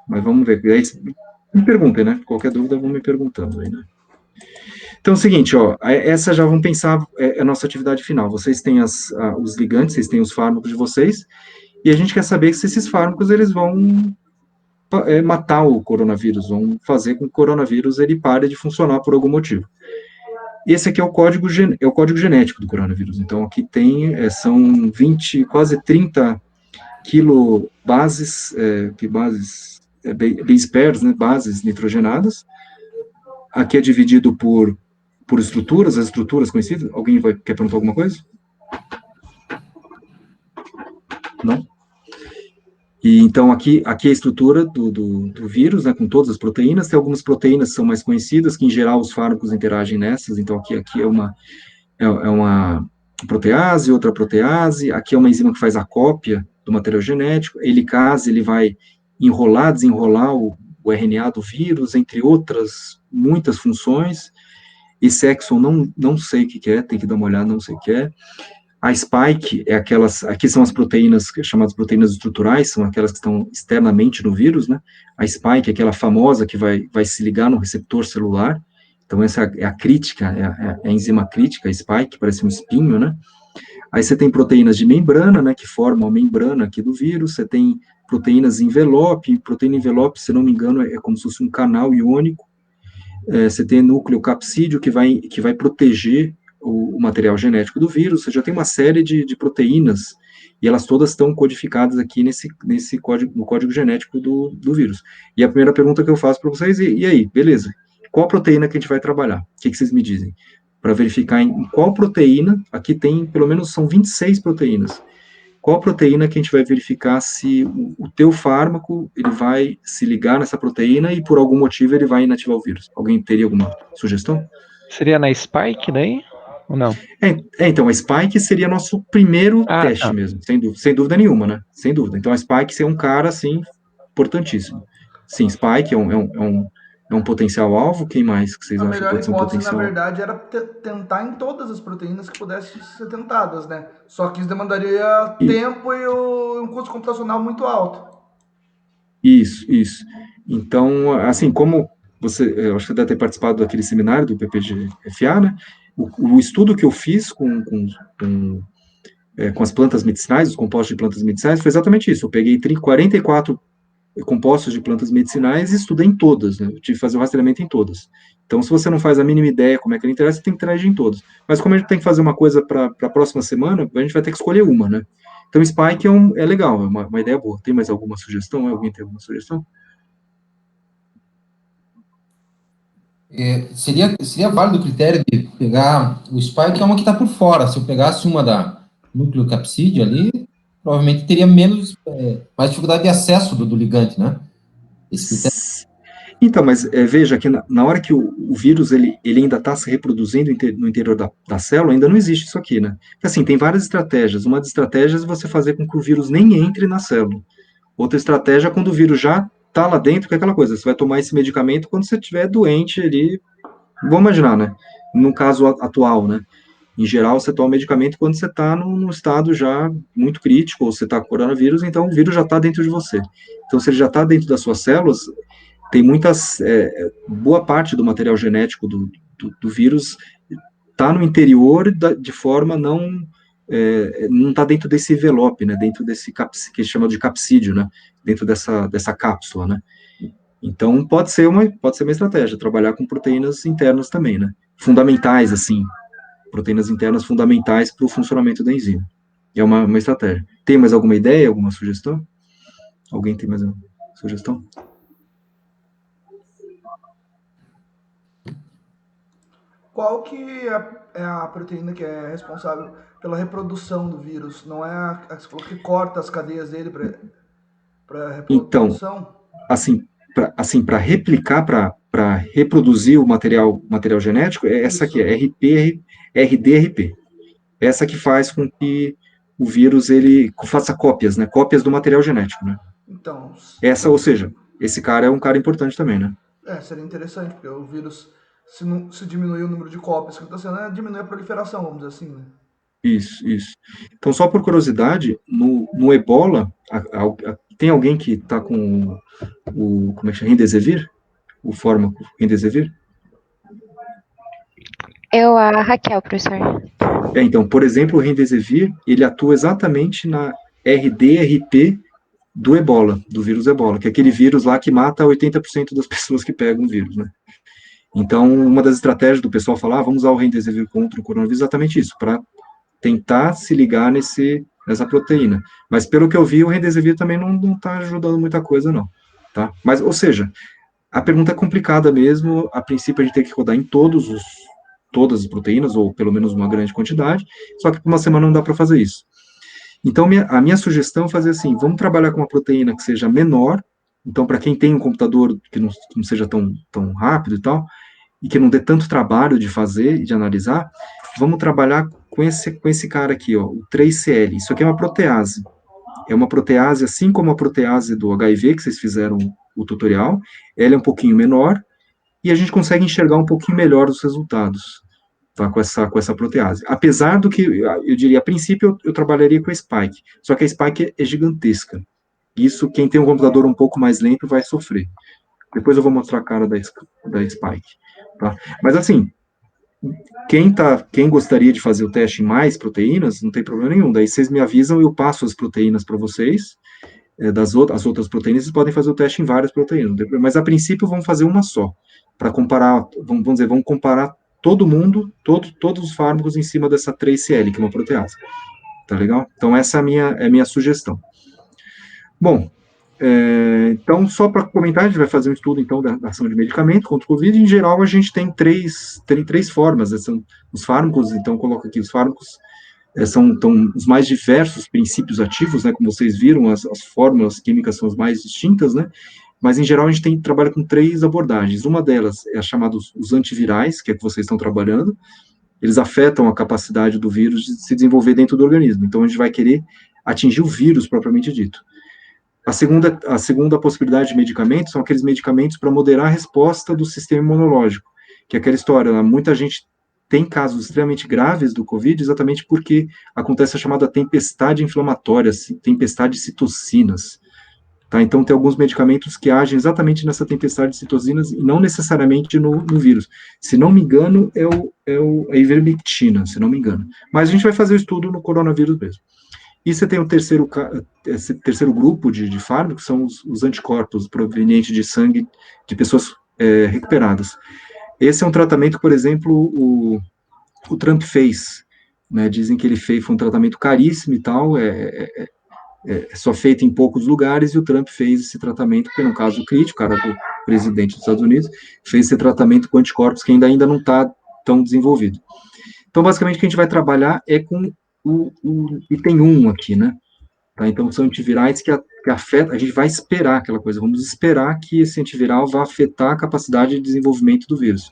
Mas vamos ver. Aí, me perguntem, né? Qualquer dúvida, vão me perguntando aí, né? Então é o seguinte, ó, essa já vamos pensar, a nossa atividade final. Vocês têm os ligantes, vocês têm os fármacos de vocês, e a gente quer saber se esses fármacos eles vão matar o coronavírus, vão fazer com que o coronavírus ele pare de funcionar por algum motivo. Esse aqui é o código genético do coronavírus. Então aqui são 20, quase 30 kilobases, base pairs, né, bases nitrogenadas. Aqui é dividido por estruturas, as estruturas conhecidas. Alguém quer perguntar alguma coisa? Não? E então aqui é a estrutura do vírus, né, com todas as proteínas. Tem algumas proteínas que são mais conhecidas, que em geral os fármacos interagem nessas. Então aqui é uma protease, outra protease. Aqui é uma enzima que faz a cópia do material genético. A helicase, ele vai desenrolar o RNA do vírus, entre outras muitas funções. Esse exon não sei o que é, tem que dar uma olhada, não sei o que é. A spike é aqui são as proteínas chamadas proteínas estruturais, são aquelas que estão externamente no vírus, né? A spike é aquela famosa que vai se ligar no receptor celular. Então, essa é a crítica, é a enzima crítica, a spike, parece um espinho, né? Aí você tem proteínas de membrana, né, que formam a membrana aqui do vírus, você tem proteínas envelope, proteína envelope, se não me engano, é como se fosse um canal iônico, você tem núcleo capsídeo que vai proteger o material genético do vírus, você já tem uma série de proteínas, e elas todas estão codificadas aqui nesse código, no código genético do vírus. E a primeira pergunta que eu faço para vocês, e aí, beleza, qual proteína que a gente vai trabalhar? O que vocês me dizem? Para verificar em qual proteína, aqui tem, pelo menos, são 26 proteínas, qual proteína que a gente vai verificar se o teu fármaco, ele vai se ligar nessa proteína e por algum motivo ele vai inativar o vírus? Alguém teria alguma sugestão? Seria na Spike daí? Ou não? Então, a Spike seria nosso primeiro teste Tá. mesmo, sem dúvida nenhuma, né? Sem dúvida. Então, a Spike é um cara, assim, importantíssimo. Sim, Spike é um potencial alvo. Quem mais que vocês A acham que melhor pode ser um hipótese, na potencial? verdade, era tentar em todas as proteínas que pudessem ser tentadas, né? Só que isso demandaria E, tempo e um custo computacional muito alto. isso. Então, assim, como eu acho que você deve ter participado daquele seminário do PPG-FA, né? O estudo que eu fiz com as plantas medicinais, os compostos de plantas medicinais, foi exatamente isso. Eu peguei 44 compostos de plantas medicinais e estudei em todas, né? Eu tive que fazer o rastreamento em todas. Então, se você não faz a mínima ideia como é que ele interessa, você tem que trazer em todas. Mas como a gente tem que fazer uma coisa para a próxima semana, a gente vai ter que escolher uma, né? Então, Spike é legal, é uma ideia boa. Tem mais alguma sugestão? Alguém tem alguma sugestão? Seria válido o critério de pegar o spike, é uma que está por fora. Se eu pegasse uma da núcleo capsídeo ali, provavelmente teria mais dificuldade de acesso do ligante, né? Esse critério. Então, mas veja que na hora que o vírus ele ainda está se reproduzindo no interior da célula, ainda não existe isso aqui, né? Assim, tem várias estratégias. Uma das estratégias é você fazer com que o vírus nem entre na célula. Outra estratégia é quando o vírus já está lá dentro, que é aquela coisa, você vai tomar esse medicamento quando você estiver doente ali. Vamos imaginar, né? No caso atual, né? Em geral, você toma medicamento quando você está num estado já muito crítico, ou você está com coronavírus, então o vírus já está dentro de você. Então, se ele já está dentro das suas células, tem boa parte do material genético do vírus está no interior de forma não está dentro desse envelope, né, dentro desse que chama de capsídeo, né, dentro dessa cápsula, né. Então pode ser uma estratégia trabalhar com proteínas internas também, né, fundamentais assim, proteínas internas fundamentais para o funcionamento da enzima. É uma estratégia. Tem mais alguma ideia, alguma sugestão? Alguém tem mais uma sugestão? Qual que é a proteína que é responsável pela reprodução do vírus? Não é a que você falou que corta as cadeias dele para Então, reprodução? para replicar, para reproduzir o material genético, é essa aqui, Isso. é RDRP. Essa que faz com que o vírus ele faça cópias, né? Cópias do material genético, né? Então, Ou seja, esse cara é um cara importante também, né? seria interessante, porque o vírus, se diminuir o número de cópias que está sendo, diminui a proliferação, vamos dizer assim, né? Isso. Então, só por curiosidade, no Ebola, tem alguém que está com como é que chama? Remdesivir? O fármaco Remdesivir? A Raquel, professor. Então, por exemplo, o Remdesivir, ele atua exatamente na RDRP do Ebola, do vírus Ebola, que é aquele vírus lá que mata 80% das pessoas que pegam o vírus, né? Então, uma das estratégias do pessoal falar, vamos usar o Remdesivir contra o coronavírus, exatamente isso, para tentar se ligar nessa proteína. Mas, pelo que eu vi, o Remdesivir também não está ajudando muita coisa, não. Tá? Mas, ou seja, a pergunta é complicada mesmo, a princípio a gente tem que rodar em todas as proteínas, ou pelo menos uma grande quantidade, só que por uma semana não dá para fazer isso. Então, a minha sugestão é fazer assim, vamos trabalhar com uma proteína que seja menor, então, para quem tem um computador que não seja tão rápido e tal, e que não dê tanto trabalho de fazer e de analisar, vamos trabalhar com esse cara aqui, ó, o 3CL. Isso aqui é uma protease. É uma protease, assim como a protease do HIV, que vocês fizeram o tutorial, ela é um pouquinho menor, e a gente consegue enxergar um pouquinho melhor os resultados, tá, com essa protease. Apesar do que, eu diria, a princípio eu trabalharia com a Spike, só que a Spike é gigantesca. Isso, quem tem um computador um pouco mais lento vai sofrer. Depois eu vou mostrar a cara da Spike. tá? Mas assim, quem gostaria de fazer o teste em mais proteínas, não tem problema nenhum. Daí vocês me avisam, eu passo as proteínas para vocês, as outras proteínas, vocês podem fazer o teste em várias proteínas. Mas a princípio vamos fazer uma só, para comparar, vamos comparar todo mundo, todos os fármacos em cima dessa 3CL, que é uma protease. Tá legal? Então essa é a minha sugestão. Bom, então, só para comentar, a gente vai fazer um estudo, então, da ação de medicamento contra o Covid. Em geral, a gente tem três formas, são os fármacos, então, coloco aqui, os fármacos são os mais diversos princípios ativos, né, como vocês viram, as fórmulas químicas são as mais distintas, né, mas, em geral, a gente trabalha com 3 abordagens. Uma delas é a chamada os antivirais, que é que vocês estão trabalhando. Eles afetam a capacidade do vírus de se desenvolver dentro do organismo. Então, a gente vai querer atingir o vírus, propriamente dito. A segunda possibilidade de medicamentos são aqueles medicamentos para moderar a resposta do sistema imunológico, que é aquela história, né? Muita gente tem casos extremamente graves do Covid exatamente porque acontece a chamada tempestade inflamatória, tempestade de citocinas. Tá? Então, tem alguns medicamentos que agem exatamente nessa tempestade de citocinas e não necessariamente no vírus. Se não me engano, a ivermectina, se não me engano. Mas a gente vai fazer o estudo no coronavírus mesmo. E você tem esse terceiro grupo de fármacos, são os anticorpos provenientes de sangue de pessoas recuperadas. Esse é um tratamento, por exemplo, o Trump fez, né, dizem que ele foi um tratamento caríssimo e tal, só feito em poucos lugares, e o Trump fez esse tratamento, porque no caso crítico, o cara do presidente dos Estados Unidos, fez esse tratamento com anticorpos que ainda não está tão desenvolvido. Então, basicamente, o que a gente vai trabalhar é com o item 1 aqui, né? Tá? Então, são antivirais que afetam, a gente vai esperar aquela coisa, vamos esperar que esse antiviral vá afetar a capacidade de desenvolvimento do vírus.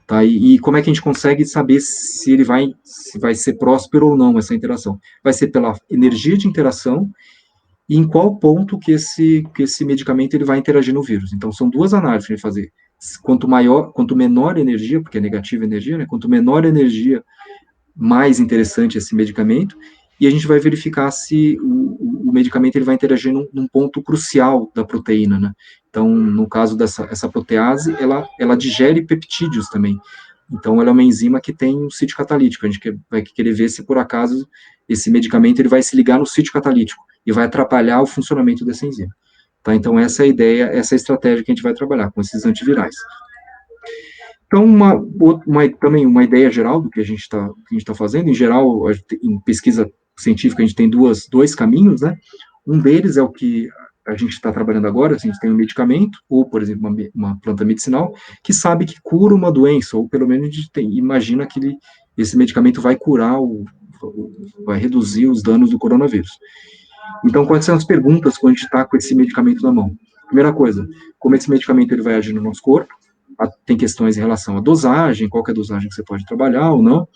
Tá? E como é que a gente consegue saber se vai ser próspero ou não essa interação? Vai ser pela energia de interação e em qual ponto que esse medicamento ele vai interagir no vírus. Então, são duas análises que a gente vai fazer. Quanto menor a energia, porque é negativa a energia, né? Quanto menor a energia, mais interessante esse medicamento, e a gente vai verificar se o medicamento ele vai interagir num ponto crucial da proteína, né? Então, no caso essa protease, ela digere peptídeos também. Então, ela é uma enzima que tem um sítio catalítico. A gente vai querer ver se, por acaso, esse medicamento ele vai se ligar no sítio catalítico e vai atrapalhar o funcionamento dessa enzima. Tá? Então, essa é a ideia, essa é a estratégia que a gente vai trabalhar com esses antivirais. Então, também uma ideia geral do que a gente está fazendo, em geral, em pesquisa científica, a gente tem dois caminhos, né? Um deles é o que a gente está trabalhando agora, assim, a gente tem um medicamento, ou, por exemplo, uma planta medicinal, que sabe que cura uma doença, ou pelo menos a gente imagina que esse medicamento vai curar, vai reduzir os danos do coronavírus. Então, quais são as perguntas quando a gente está com esse medicamento na mão? Primeira coisa, como esse medicamento ele vai agir no nosso corpo? Tem questões em relação à dosagem, qual que é a dosagem que você pode trabalhar ou não,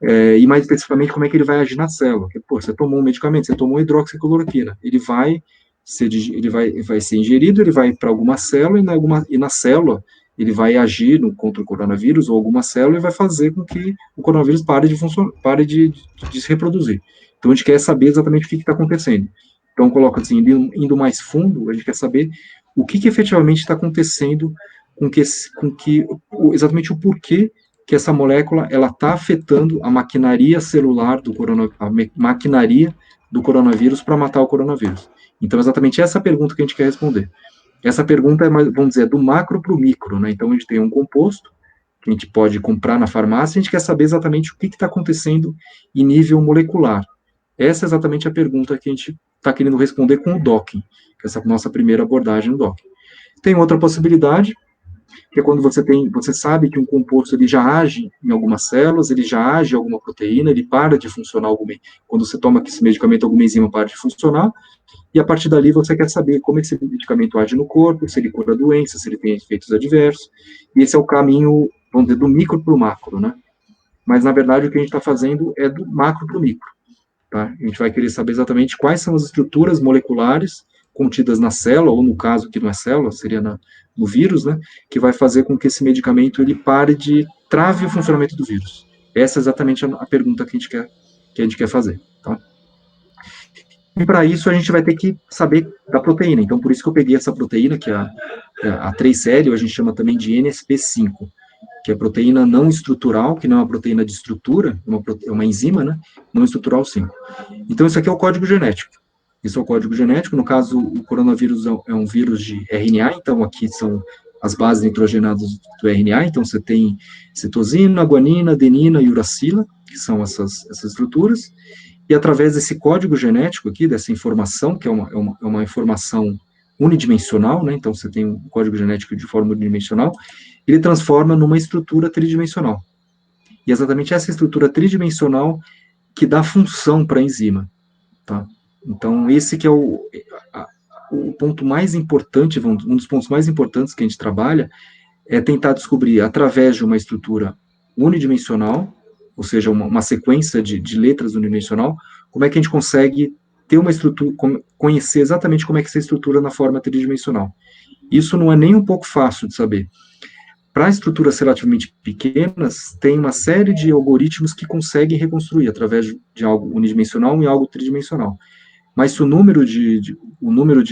e mais especificamente como é que ele vai agir na célula. Porque, você tomou um medicamento, você tomou hidroxicloroquina, ele vai ser ingerido, ele vai para alguma célula, e na célula ele vai agir contra o coronavírus ou alguma célula e vai fazer com que o coronavírus pare de se reproduzir. Então, a gente quer saber exatamente o que está acontecendo. Então, coloca assim, indo mais fundo, a gente quer saber o que efetivamente está acontecendo exatamente o porquê que essa molécula ela está afetando a maquinaria celular maquinaria do coronavírus para matar o coronavírus. Então, exatamente essa pergunta que a gente quer responder. Essa pergunta é, vamos dizer, do macro para o micro, né? Então, a gente tem um composto que a gente pode comprar na farmácia, a gente quer saber exatamente o que está acontecendo em nível molecular. Essa é exatamente a pergunta que a gente está querendo responder com o docking, que é essa nossa primeira abordagem no docking. Tem outra possibilidade, que é quando você sabe que um composto ele já age em algumas células, ele já age em alguma proteína, ele para de funcionar quando você toma esse medicamento, alguma enzima para de funcionar, e a partir dali você quer saber como esse medicamento age no corpo, se ele cura doenças, se ele tem efeitos adversos, e esse é o caminho, vamos dizer, do micro para o macro, né? Mas, na verdade, o que a gente está fazendo é do macro para o micro, tá? A gente vai querer saber exatamente quais são as estruturas moleculares contidas na célula, ou no caso que não é célula, seria no vírus, né, que vai fazer com que esse medicamento ele trave o funcionamento do vírus. Essa é exatamente a pergunta que a gente quer fazer, tá? E para isso a gente vai ter que saber da proteína. Então, por isso que eu peguei essa proteína, que é a 3-série, a gente chama também de NSP5. que é proteína não estrutural, que não é uma proteína de estrutura, é uma enzima, né? Não estrutural 5. Então, isso aqui é o código genético. Isso é o código genético. No caso, o coronavírus é um vírus de RNA, então aqui são as bases nitrogenadas do RNA. Então, você tem citosina, guanina, adenina e uracila, que são essas estruturas. E através desse código genético aqui, dessa informação, que é uma informação unidimensional, né? Então, você tem um código genético de forma unidimensional, ele transforma numa estrutura tridimensional. E é exatamente essa estrutura tridimensional que dá função para a enzima, tá? Então, esse que é o ponto mais importante, um dos pontos mais importantes que a gente trabalha, é tentar descobrir, através de uma estrutura unidimensional, ou seja, uma sequência de letras unidimensional, como é que a gente consegue ter uma estrutura, conhecer exatamente como é que essa estrutura na forma tridimensional. Isso não é nem um pouco fácil de saber. Para estruturas relativamente pequenas, tem uma série de algoritmos que conseguem reconstruir através de algo unidimensional em algo tridimensional. Mas se o número de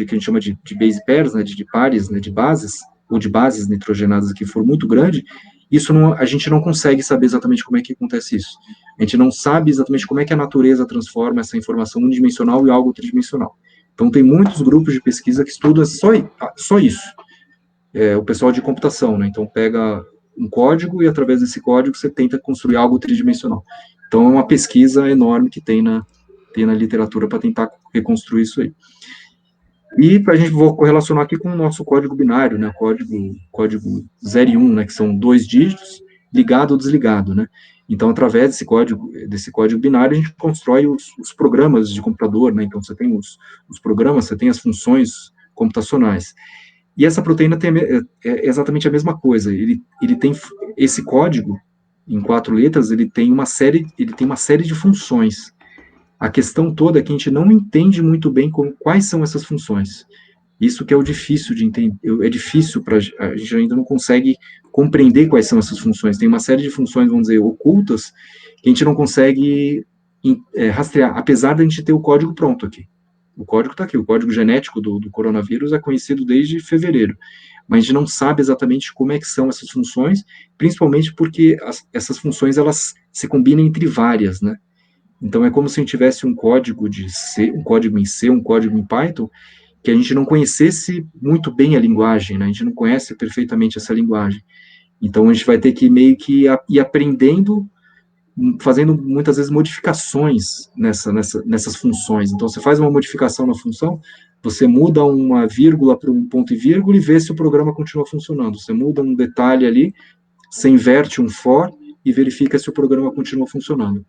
que a gente chama de base pairs, né, de pares, né, de bases, ou de bases nitrogenadas que for muito grande, isso não, a gente não consegue saber exatamente como é que acontece isso. A gente não sabe exatamente como é que a natureza transforma essa informação unidimensional em algo tridimensional. Então, tem muitos grupos de pesquisa que estudam só isso. O pessoal de computação, né? Então, pega um código e, através desse código, você tenta construir algo tridimensional. Então, é uma pesquisa enorme que tem na literatura para tentar reconstruir isso aí. E para a gente vou correlacionar aqui com o nosso código binário, né, código 0 e 1, né, que são 2 dígitos, ligado ou desligado, né. Então, através desse código binário, a gente constrói os programas de computador, né, então você tem os programas, você tem as funções computacionais. E essa proteína é exatamente a mesma coisa, ele tem esse código, em 4 letras, ele tem uma série de funções. A questão toda é que a gente não entende muito bem quais são essas funções. Isso que é o difícil de entender, é difícil a gente ainda não consegue compreender quais são essas funções. Tem uma série de funções, vamos dizer, ocultas, que a gente não consegue rastrear, apesar de a gente ter o código pronto aqui. O código está aqui, o código genético do coronavírus é conhecido desde fevereiro, mas a gente não sabe exatamente como é que são essas funções, principalmente porque essas funções, elas se combinam entre várias, né? Então, é como se a gente tivesse um código de C, um código em C, um código em Python, que a gente não conhecesse muito bem a linguagem, né? A gente não conhece perfeitamente essa linguagem. Então, a gente vai ter que meio que ir aprendendo, fazendo muitas vezes modificações nessas funções. Então, você faz uma modificação na função, você muda uma vírgula para um ponto e vírgula e vê se o programa continua funcionando. Você muda um detalhe ali, você inverte um for e verifica se o programa continua funcionando.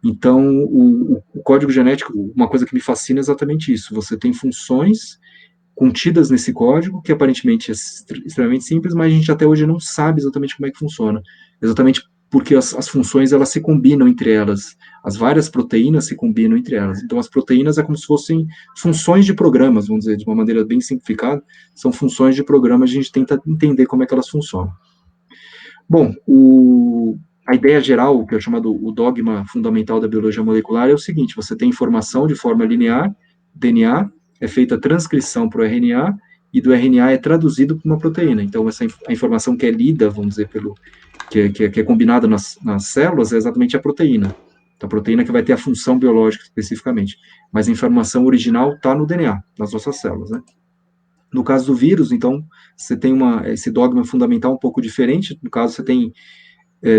Então, o código genético, uma coisa que me fascina é exatamente isso. Você tem funções contidas nesse código, que aparentemente é extremamente simples, mas a gente até hoje não sabe exatamente como é que funciona. Exatamente porque as funções, elas se combinam entre elas. As várias proteínas se combinam entre elas. Então, as proteínas é como se fossem funções de programas, vamos dizer, de uma maneira bem simplificada, são funções de programas, a gente tenta entender como é que elas funcionam. Bom, a ideia geral, que é chamado o dogma fundamental da biologia molecular, é o seguinte: você tem informação de forma linear, DNA, é feita a transcrição para o RNA, e do RNA é traduzido para uma proteína. Então, a informação que é lida, vamos dizer, que é combinada nas células, é exatamente a proteína. A proteína que vai ter a função biológica especificamente. Mas a informação original está no DNA, nas nossas células, né? No caso do vírus, então, você tem esse dogma fundamental um pouco diferente. No caso, você tem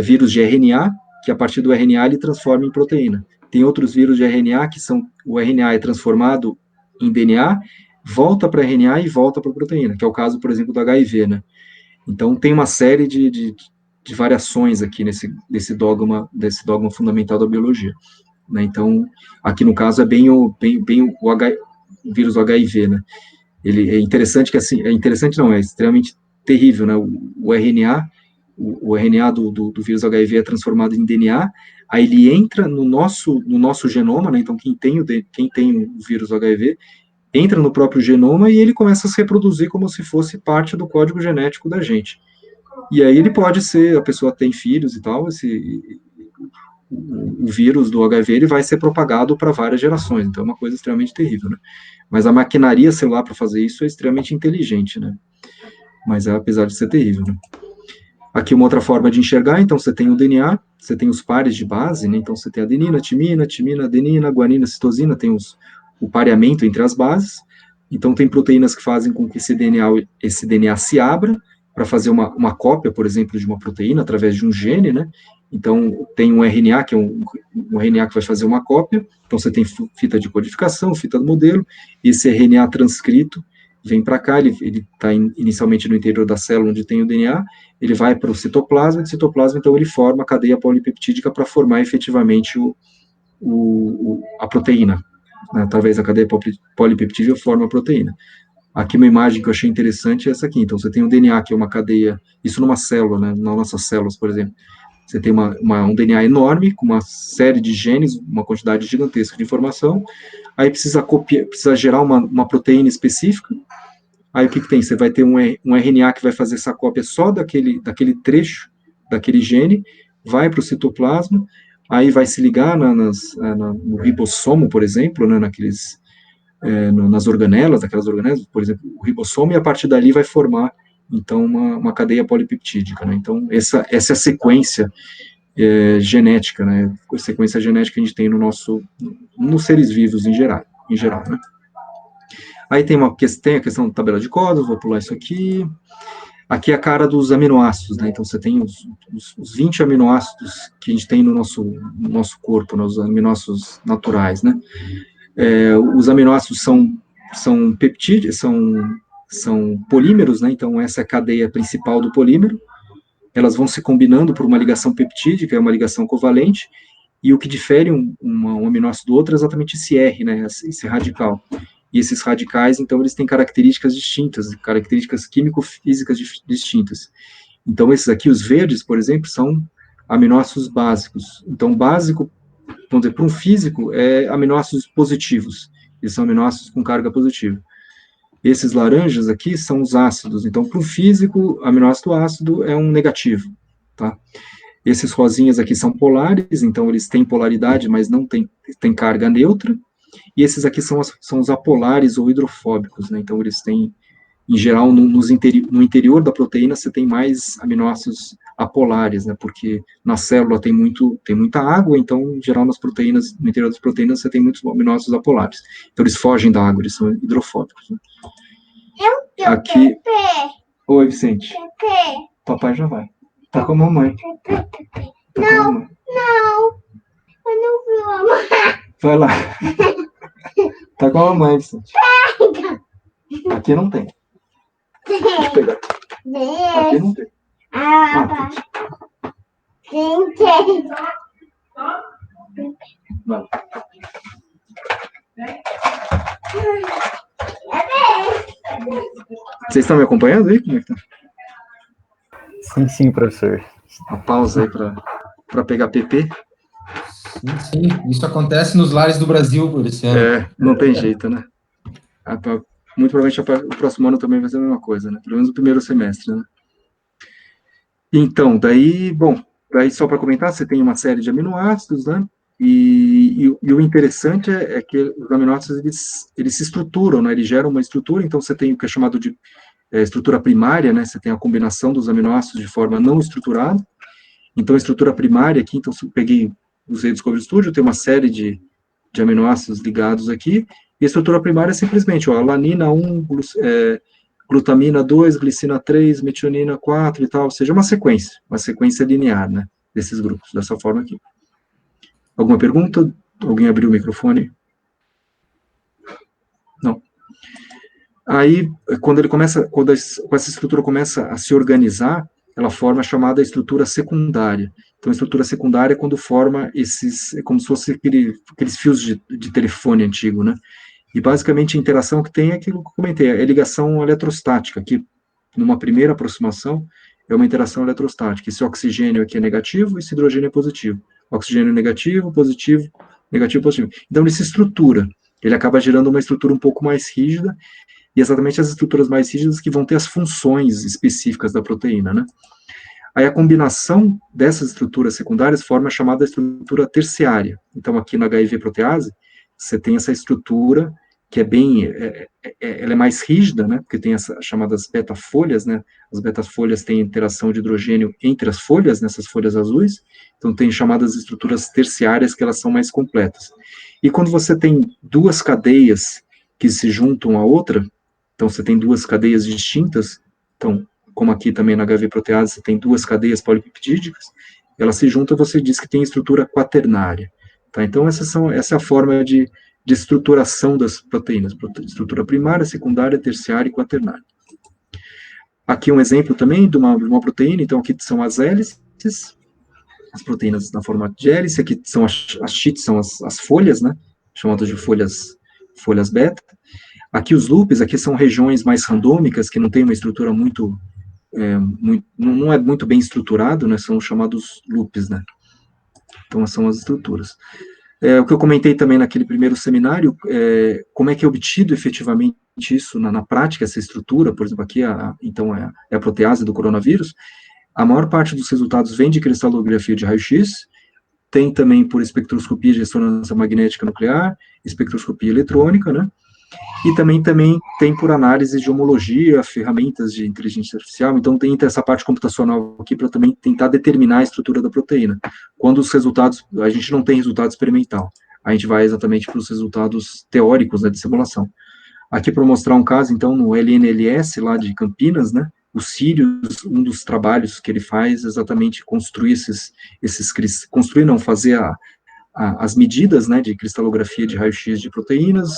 vírus de RNA, que a partir do RNA ele transforma em proteína. Tem outros vírus de RNA que o RNA é transformado em DNA, volta para RNA e volta para proteína, que é o caso, por exemplo, do HIV, né? Então, tem uma série de variações aqui nesse dogma fundamental da biologia, né? Então, aqui no caso é bem o vírus do HIV, né? Ele é interessante que, assim, é extremamente terrível, né? O RNA do vírus HIV é transformado em DNA, aí ele entra no nosso genoma, né? Então, quem tem o vírus HIV entra no próprio genoma e ele começa a se reproduzir como se fosse parte do código genético da gente. E aí ele pode ser, a pessoa tem filhos e tal, o vírus do HIV ele vai ser propagado para várias gerações, então é uma coisa extremamente terrível, né? Mas a maquinaria celular para fazer isso é extremamente inteligente, né? Mas apesar de ser terrível, né? Aqui uma outra forma de enxergar, então você tem o DNA, você tem os pares de base, né? Então você tem adenina, timina, adenina, guanina, citosina, tem o pareamento entre as bases. Então tem proteínas que fazem com que esse DNA se abra para fazer uma cópia, por exemplo, de uma proteína através de um gene, né? Então tem um RNA, que é um RNA que vai fazer uma cópia, então você tem fita de codificação, fita do modelo, e esse RNA transcrito vem para cá, ele está inicialmente no interior da célula onde tem o DNA, ele vai para o citoplasma, e do citoplasma, então, ele forma a cadeia polipeptídica para formar efetivamente a proteína, né, através da cadeia polipeptídica forma a proteína. Aqui uma imagem que eu achei interessante é essa aqui, então você tem o DNA, que é uma cadeia, isso numa célula, né, nas nossas células, por exemplo, você tem um DNA enorme, com uma série de genes, uma quantidade gigantesca de informação, aí precisa gerar uma proteína específica. Aí o que tem? Você vai ter um RNA que vai fazer essa cópia só daquele trecho, daquele gene, vai para o citoplasma, aí vai se ligar no ribossomo, por exemplo, né, nas organelas, daquelas organelas, por exemplo, o ribossomo, e a partir dali vai formar, então, uma cadeia polipeptídica, né? Então, essa é a sequência genética, né? A sequência genética que a gente tem nos seres vivos em geral, né? Aí tem a questão da tabela de códigos, vou pular isso aqui. Aqui é a cara dos aminoácidos, né? Então você tem os 20 aminoácidos que a gente tem no nosso corpo, nos aminoácidos naturais, né? Os aminoácidos são peptídeos, são polímeros, né? Então essa é a cadeia principal do polímero. Elas vão se combinando por uma ligação peptídica, é uma ligação covalente, e o que difere um aminoácido do outro é exatamente esse R, né? Esse radical. E esses radicais, então, eles têm características distintas, características químico-físicas distintas. Então, esses aqui, os verdes, por exemplo, são aminoácidos básicos. Então, básico, vamos dizer, para um físico, é aminoácidos positivos. Eles são aminoácidos com carga positiva. Esses laranjas aqui são os ácidos. Então, para um físico, aminoácido ácido é um negativo, tá? Esses rosinhas aqui são polares, então eles têm polaridade, mas não têm carga neutra. E esses aqui são os apolares ou hidrofóbicos, né? Então eles têm, em geral, no interior da proteína você tem mais aminoácidos apolares, né? Porque na célula tem muita água, então, em geral, no interior das proteínas você tem muitos aminoácidos apolares. Então eles fogem da água, eles são hidrofóbicos, né? Aqui. Oi, Vicente. Papai já vai. Tá com a mamãe. Não, eu não vi a mamãe. Vai lá. Tá com a mamãe, Vicente. Aqui não tem. Deixa eu pegar. Aqui não tem. Tem. Vai lá. Vocês estão me acompanhando aí? Como é que tá? Sim, professor. Uma pausa aí para pegar PP. Sim. Isso acontece nos lares do Brasil por esse ano. Não tem jeito, né? Muito provavelmente o próximo ano também vai ser a mesma coisa, né? Pelo menos o primeiro semestre, né? Então, daí só para comentar, você tem uma série de aminoácidos, né? E o interessante é que os aminoácidos, eles se estruturam, né? Eles geram uma estrutura, então você tem o que é chamado de estrutura primária, né? Você tem a combinação dos aminoácidos de forma não estruturada. Então, a estrutura primária aqui, então, usei o Discovery Studio, tem uma série de aminoácidos ligados aqui, e a estrutura primária é simplesmente, alanina 1, glutamina 2, glicina 3, metionina 4 e tal, ou seja, uma sequência linear, né, desses grupos, dessa forma aqui. Alguma pergunta? Alguém abriu o microfone? Não. Aí, quando essa estrutura começa a se organizar, ela forma a chamada estrutura secundária. Então, a estrutura secundária é quando forma como se fosse aqueles fios de telefone antigo, né? E, basicamente, a interação que tem é aquilo que eu comentei, é a ligação eletrostática, que, numa primeira aproximação, é uma interação eletrostática. Esse oxigênio aqui é negativo, esse hidrogênio é positivo. Oxigênio negativo, positivo, negativo, positivo. Então, ele se estrutura. Ele acaba gerando uma estrutura um pouco mais rígida, e exatamente as estruturas mais rígidas que vão ter as funções específicas da proteína, né? Aí a combinação dessas estruturas secundárias forma a chamada estrutura terciária. Então, aqui na HIV protease, você tem essa estrutura que é bem, ela é mais rígida, né, porque tem as chamadas beta-folhas, né, as beta-folhas têm interação de hidrogênio entre as folhas, nessas folhas azuis, então tem chamadas estruturas terciárias que elas são mais completas. E quando você tem duas cadeias que se juntam a outra, então você tem duas cadeias distintas, então, como aqui também na HIV protease, você tem duas cadeias polipeptídicas, elas se juntam, você diz que tem estrutura quaternária. Tá? Então, essa é a forma de estruturação das proteínas, estrutura primária, secundária, terciária e quaternária. Aqui um exemplo também de uma proteína, então aqui são as hélices, as proteínas na formato de hélice, aqui são as sheets, são as folhas, né, chamadas de folhas beta. Aqui os loops, aqui são regiões mais randômicas, que não tem uma estrutura não é muito bem estruturado, né, são chamados loops, né. Então, são as estruturas. O que eu comentei também naquele primeiro seminário, como é que é obtido efetivamente isso na prática, essa estrutura, por exemplo, aqui, então, é a protease do coronavírus, a maior parte dos resultados vem de cristalografia de raio-x, tem também por espectroscopia de ressonância magnética nuclear, espectroscopia eletrônica, né, e também tem por análise de homologia, ferramentas de inteligência artificial, então tem essa parte computacional aqui para também tentar determinar a estrutura da proteína. Quando os resultados, a gente não tem resultado experimental, a gente vai exatamente para os resultados teóricos, né, de simulação. Aqui para mostrar um caso, então, no LNLS, lá de Campinas, né, o Sirius, um dos trabalhos que ele faz é exatamente construir fazer as medidas, né, de cristalografia de raio-x de proteínas,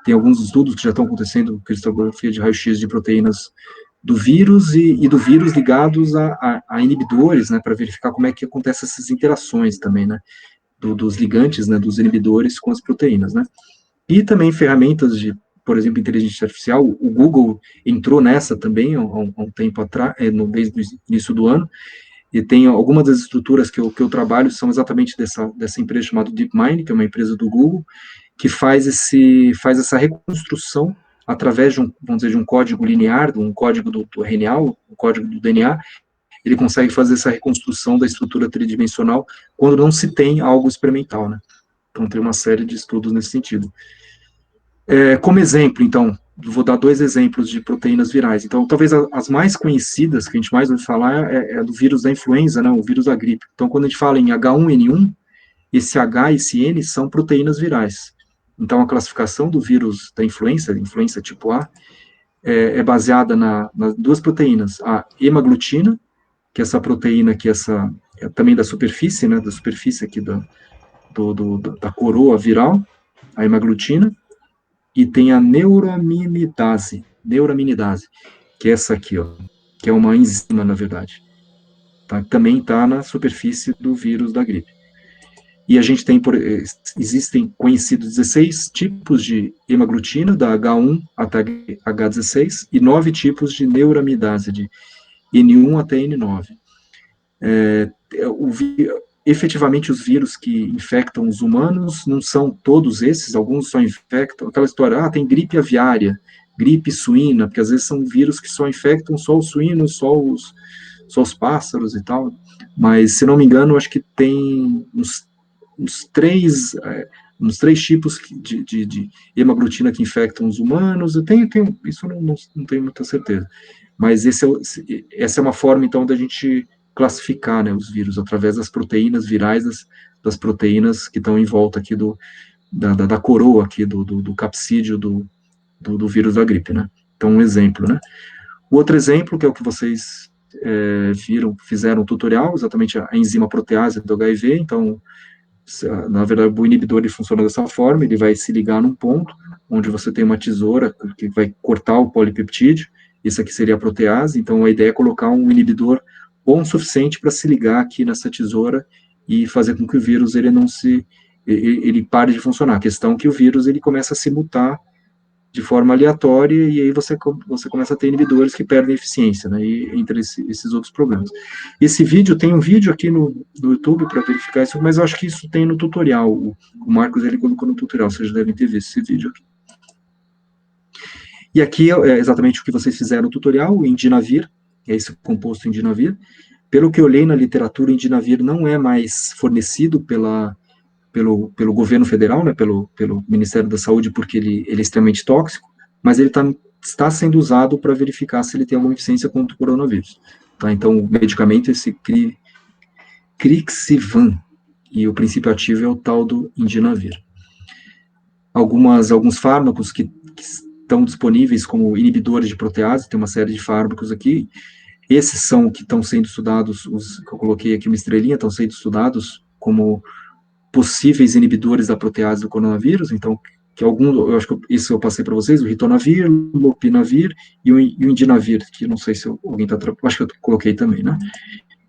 tem alguns estudos que já estão acontecendo, cristalografia de raio-x de proteínas do vírus e do vírus ligados a inibidores, né, para verificar como é que acontecem essas interações também, né, dos ligantes, né, dos inibidores com as proteínas, né. E também ferramentas de, por exemplo, inteligência artificial, o Google entrou nessa também há um tempo atrás, desde o início do ano, e tem algumas das estruturas que eu trabalho são exatamente dessa empresa chamada DeepMind, que é uma empresa do Google, que faz essa reconstrução através vamos dizer, de um código linear, de um código do RNA, um código do DNA, ele consegue fazer essa reconstrução da estrutura tridimensional quando não se tem algo experimental, né? Então tem uma série de estudos nesse sentido. Como exemplo, então, vou dar 2 exemplos de proteínas virais. Então, talvez as mais conhecidas, que a gente mais ouve falar, é do vírus da influenza, né, o vírus da gripe. Então, quando a gente fala em H1N1, esse H e esse N são proteínas virais. Então, a classificação do vírus da influenza tipo A, é baseada nas 2 proteínas, a hemaglutina, que é essa proteína que também da superfície, né, da superfície aqui da coroa viral, a hemaglutina, e tem a neuraminidase, que é essa aqui, ó, que é uma enzima, na verdade. Tá? Também está na superfície do vírus da gripe. E a gente tem, existem conhecidos 16 tipos de hemaglutina, da H1 até H16, e 9 tipos de neuraminidase, de N1 até N9. Efetivamente, os vírus que infectam os humanos não são todos esses, alguns só infectam, aquela história, tem gripe aviária, gripe suína, porque às vezes são vírus que só infectam só os suínos, só os pássaros e tal, mas, se não me engano, acho que tem uns três tipos de hemaglutina que infectam os humanos, isso eu não tenho muita certeza, mas essa é uma forma, então, da gente classificar, né, os vírus através das proteínas virais, das proteínas que estão em volta aqui da coroa aqui do capsídeo do vírus da gripe, né. Então, um exemplo, né. O outro exemplo, que é o que vocês fizeram um tutorial, exatamente a enzima protease do HIV, então, na verdade, o inibidor ele funciona dessa forma, ele vai se ligar num ponto, onde você tem uma tesoura que vai cortar o polipeptídeo, isso aqui seria a protease, então a ideia é colocar um inibidor bom o suficiente para se ligar aqui nessa tesoura e fazer com que o vírus ele pare de funcionar. A questão é que o vírus ele começa a se mutar de forma aleatória e aí você começa a ter inibidores que perdem eficiência, né, e entre esses outros problemas. Tem um vídeo aqui no YouTube para verificar isso, mas eu acho que isso tem no tutorial, o Marcos ele colocou no tutorial, vocês devem ter visto esse vídeo aqui. E aqui é exatamente o que vocês fizeram no tutorial, o indinavir, é esse composto indinavir. Pelo que eu olhei na literatura, o indinavir não é mais fornecido pela pelo governo federal, né, pelo Ministério da Saúde, porque ele é extremamente tóxico, mas ele está sendo usado para verificar se ele tem alguma eficiência contra o coronavírus. Tá? Então, o medicamento é esse Crixivan, e o princípio ativo é o tal do Indinavir. Alguns fármacos que estão disponíveis como inibidores de protease, tem uma série de fármacos aqui, esses são que estão sendo estudados, os que eu coloquei aqui uma estrelinha, estão sendo estudados como possíveis inibidores da protease do coronavírus, então, eu acho que isso eu passei para vocês, o ritonavir, o lopinavir e o indinavir, que não sei se alguém está, acho que eu coloquei também, né?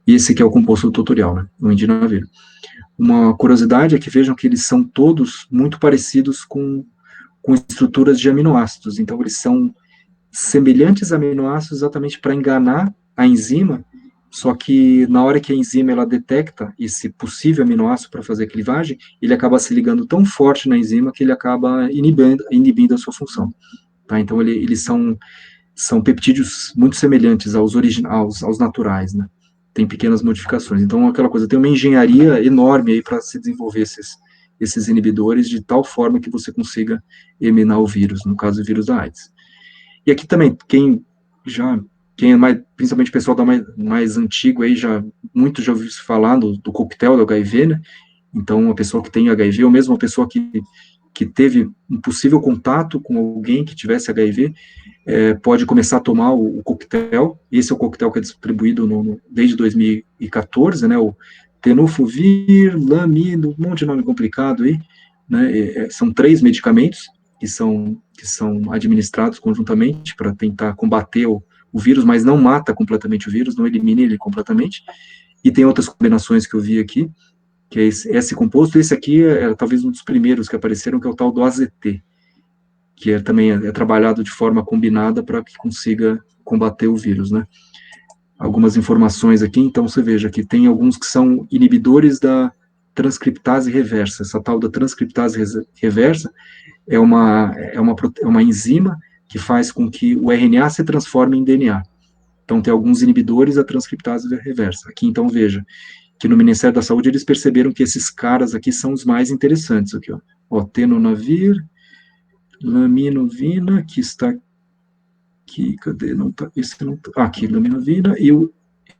E esse aqui é o composto do tutorial, né? O indinavir. Uma curiosidade é que vejam que eles são todos muito parecidos com estruturas de aminoácidos, então eles são semelhantes a aminoácidos exatamente para enganar a enzima, só que na hora que a enzima ela detecta esse possível aminoácido para fazer a clivagem, ele acaba se ligando tão forte na enzima que ele acaba inibindo a sua função. Tá? Então eles são peptídeos muito semelhantes aos naturais, né? Tem pequenas modificações. Então, aquela coisa, tem uma engenharia enorme aí para se desenvolver esses inibidores de tal forma que você consiga eliminar o vírus, no caso, o vírus da AIDS. E aqui também, quem é mais, principalmente o pessoal mais antigo aí, muito já ouviu falar do coquetel do HIV, né? Então, uma pessoa que tem HIV, ou mesmo uma pessoa que teve um possível contato com alguém que tivesse HIV, pode começar a tomar o coquetel. Esse é o coquetel que é distribuído desde 2014, né? O tenofovir, lamino, um monte de nome complicado aí, né? São 3 medicamentos que são administrados conjuntamente para tentar combater o vírus, mas não mata completamente o vírus, não elimina ele completamente. E tem outras combinações que eu vi aqui, que é esse composto. Esse aqui é talvez um dos primeiros que apareceram, que é o tal do AZT, que também é trabalhado de forma combinada para que consiga combater o vírus, né? Algumas informações aqui, então você veja que tem alguns que são inibidores da transcriptase reversa. Essa tal da transcriptase reversa é uma enzima que faz com que o RNA se transforme em DNA. Então, tem alguns inibidores da transcriptase reversa. Aqui, então, veja que no Ministério da Saúde eles perceberam que esses caras aqui são os mais interessantes. Aqui, ó, tenofovir, laminovina, que está aqui, cadê? Não tá, esse não tá, aqui, laminovina, e o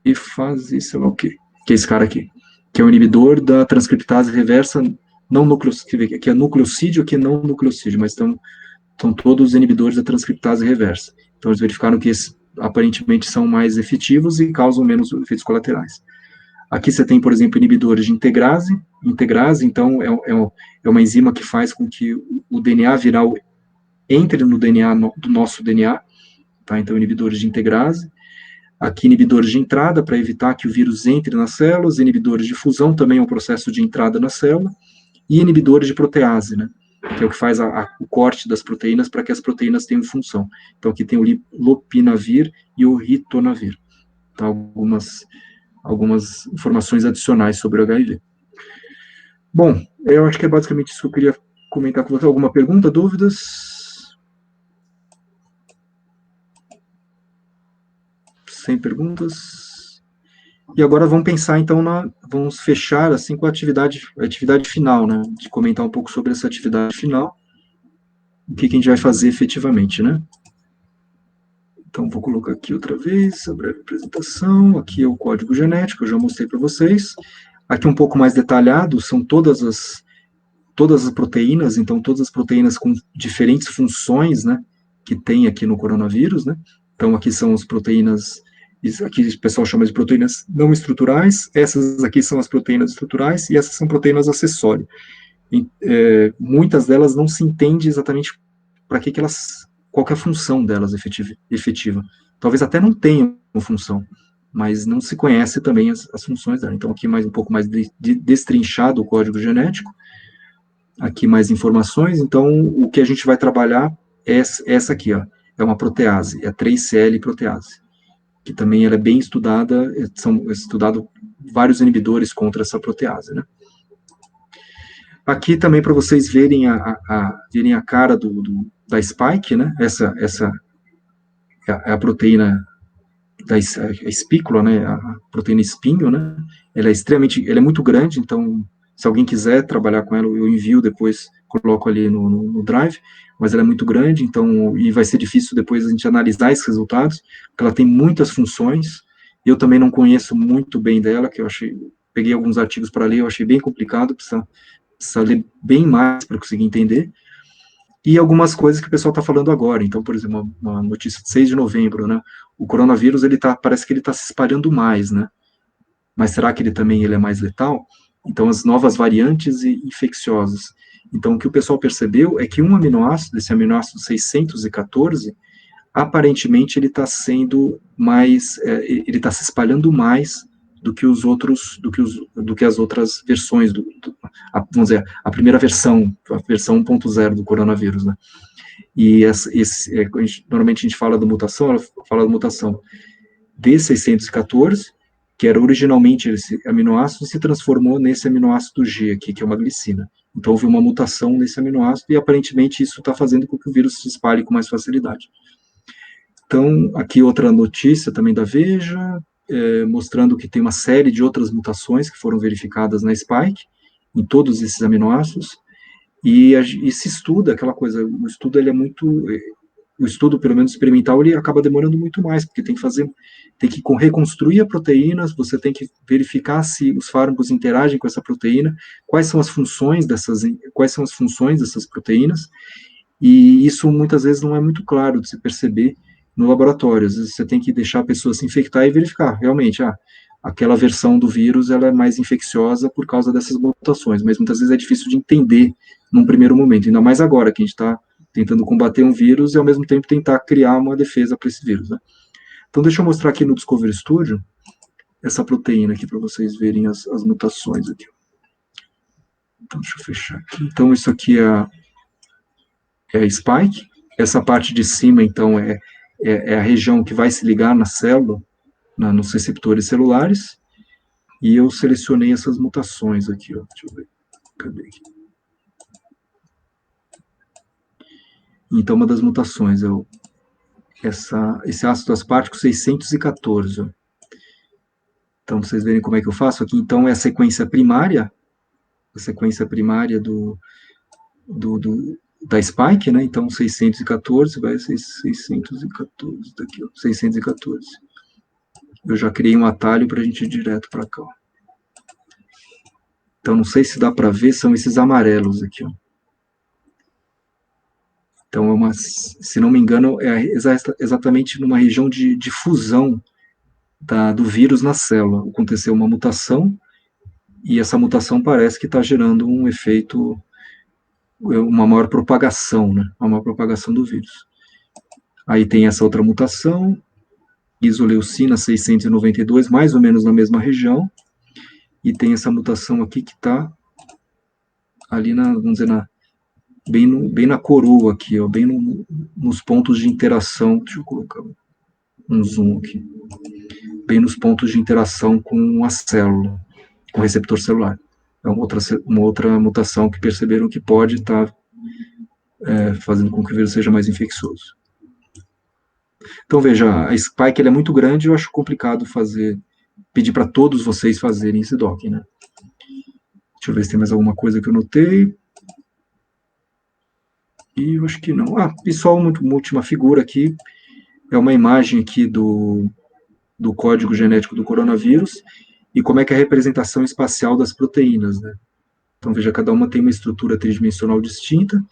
efase, sei lá o quê, que é esse cara aqui, que é o inibidor da transcriptase reversa, não nucleosídeo, que é nucleosídeo, aqui não nucleosídeo, mas são todos inibidores da transcriptase reversa. Então, eles verificaram que esses, aparentemente, são mais efetivos e causam menos efeitos colaterais. Aqui você tem, por exemplo, inibidores de integrase. Integrase, então, é uma enzima que faz com que o DNA viral entre no DNA, do nosso DNA, tá? Então, inibidores de integrase. Aqui, inibidores de entrada, para evitar que o vírus entre nas células. Inibidores de fusão, também é um processo de entrada na célula. E inibidores de protease, né? Que é o que faz o corte das proteínas para que as proteínas tenham função. Então, aqui tem o lopinavir e o ritonavir. Tá? Algumas informações adicionais sobre o HIV. Bom, eu acho que é basicamente isso que eu queria comentar com você. Alguma pergunta, dúvidas? Sem perguntas? E agora vamos pensar, então, vamos fechar, assim, com a atividade final, né? De comentar um pouco sobre essa atividade final, o que a gente vai fazer efetivamente, né? Então, vou colocar aqui outra vez a breve apresentação. Aqui é o código genético, eu já mostrei para vocês. Aqui um pouco mais detalhado, são todas as proteínas, então todas as proteínas com diferentes funções, né, que tem aqui no coronavírus, né. Então, aqui são as proteínas, aqui o pessoal chama de proteínas não estruturais, essas aqui são as proteínas estruturais, e essas são proteínas acessórias. Muitas delas não se entende exatamente para que elas, qual que é a função delas efetiva. Talvez até não tenham função, mas não se conhece também as funções dela. Então, aqui um pouco mais destrinchado o código genético, aqui mais informações. Então, o que a gente vai trabalhar é essa aqui, ó, é uma protease, é a 3CL protease, que também ela é bem estudada, são estudados vários inibidores contra essa protease, né. Aqui também para vocês verem a cara da spike, né? Essa é a proteína a espícula, né? A proteína espinho, né? Ela é muito grande, então Se alguém quiser trabalhar com ela, eu envio depois, coloco ali no Drive, mas ela é muito grande, então, e vai ser difícil depois a gente analisar esses resultados, porque ela tem muitas funções, eu também não conheço muito bem dela, que eu achei, peguei alguns artigos para ler, eu achei bem complicado, precisa ler bem mais para conseguir entender, e algumas coisas que o pessoal está falando agora. Então, por exemplo, uma notícia de 6 de novembro, né? O coronavírus, parece que ele está se espalhando mais, né? Mas será que ele é mais letal? Então, as novas variantes infecciosas. Então, o que o pessoal percebeu é que um aminoácido, esse aminoácido 614, aparentemente ele está sendo mais, ele está se espalhando mais do que os outros, do que as outras versões, vamos dizer, a primeira versão, a versão 1.0 do coronavírus, né? E normalmente a gente fala da mutação, ela fala da mutação D614, que era originalmente esse aminoácido, se transformou nesse aminoácido G aqui, que é uma glicina. Então houve uma mutação nesse aminoácido e aparentemente isso está fazendo com que o vírus se espalhe com mais facilidade. Então, aqui outra notícia também da Veja, mostrando que tem uma série de outras mutações que foram verificadas na spike, em todos esses aminoácidos, e se estuda aquela coisa, o estudo ele é muito, o estudo pelo menos experimental, ele acaba demorando muito mais, porque tem que reconstruir a proteína, você tem que verificar se os fármacos interagem com essa proteína, quais são as funções dessas proteínas, e isso muitas vezes não é muito claro de se perceber no laboratório. Às vezes você tem que deixar a pessoa se infectar e verificar, realmente, aquela versão do vírus ela é mais infecciosa por causa dessas mutações, mas muitas vezes é difícil de entender num primeiro momento, ainda mais agora que a gente está tentando combater um vírus e ao mesmo tempo tentar criar uma defesa para esse vírus, né? Então deixa eu mostrar aqui no Discovery Studio essa proteína aqui para vocês verem as mutações aqui. Então deixa eu fechar aqui. Então isso aqui é a spike, essa parte de cima então é a região que vai se ligar na célula, nos receptores celulares, e eu selecionei essas mutações aqui, ó. Deixa eu ver, cadê aqui? Então, uma das mutações é esse ácido aspartico 614. Ó. Então, vocês verem como é que eu faço aqui. Então, é a sequência primária da spike, né? Então, 614 vai ser 614 daqui, ó, 614. Eu já criei um atalho para a gente ir direto para cá. Ó. Então, não sei se dá para ver, são esses amarelos aqui, ó. Então, se não me engano, é exatamente numa região de fusão do vírus na célula. Aconteceu uma mutação, e essa mutação parece que está gerando um efeito, uma maior propagação, né? Uma maior propagação do vírus. Aí tem essa outra mutação, isoleucina 692, mais ou menos na mesma região, e tem essa mutação aqui que está ali vamos dizer, bem na coroa aqui, ó, bem nos pontos de interação. Deixa eu colocar um zoom aqui. Bem nos pontos de interação com a célula, com o receptor celular. É uma outra mutação que perceberam que pode estar fazendo com que o vírus seja mais infeccioso. Então, veja, a spike ela é muito grande, eu acho complicado pedir para todos vocês fazerem esse docking, né? Deixa eu ver se tem mais alguma coisa que eu notei. E eu acho que não. E só uma última figura aqui, é uma imagem aqui do código genético do coronavírus, e como é que é a representação espacial das proteínas, né? Então, veja, cada uma tem uma estrutura tridimensional distinta.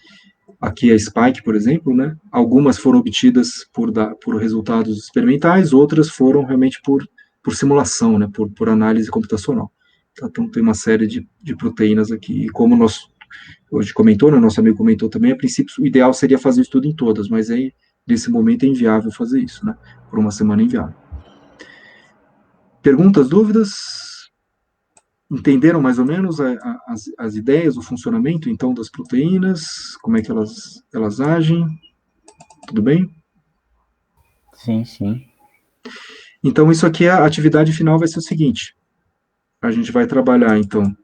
Aqui é a spike, por exemplo, né? Algumas foram obtidas por resultados experimentais, outras foram realmente por simulação, né? Por análise computacional. Então, tem uma série de proteínas aqui, e como hoje comentou, né, nosso amigo comentou também, a princípio o ideal seria fazer o estudo em todas, mas aí, nesse momento, é inviável fazer isso, né? Por uma semana é inviável. Perguntas, dúvidas? Entenderam mais ou menos as ideias, o funcionamento, então, das proteínas? Como é que elas agem? Tudo bem? Sim, sim. Então, isso aqui, a atividade final vai ser o seguinte. A gente vai trabalhar, então,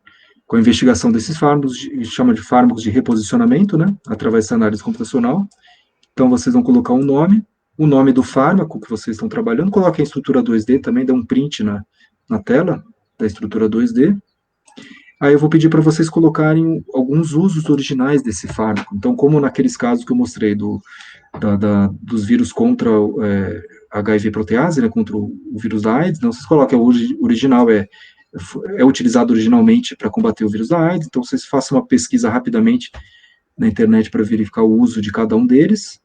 com a investigação desses fármacos, chama de fármacos de reposicionamento, né? Através dessa análise computacional. Então, vocês vão colocar um nome, o nome do fármaco que vocês estão trabalhando, coloquem a estrutura 2D também, dá um print na tela da estrutura 2D. Aí eu vou pedir para vocês colocarem alguns usos originais desse fármaco. Então, como naqueles casos que eu mostrei dos vírus contra HIV protease, né, contra o vírus da AIDS, então vocês colocam o original, é utilizado originalmente para combater o vírus da AIDS, então vocês façam uma pesquisa rapidamente na internet para verificar o uso de cada um deles.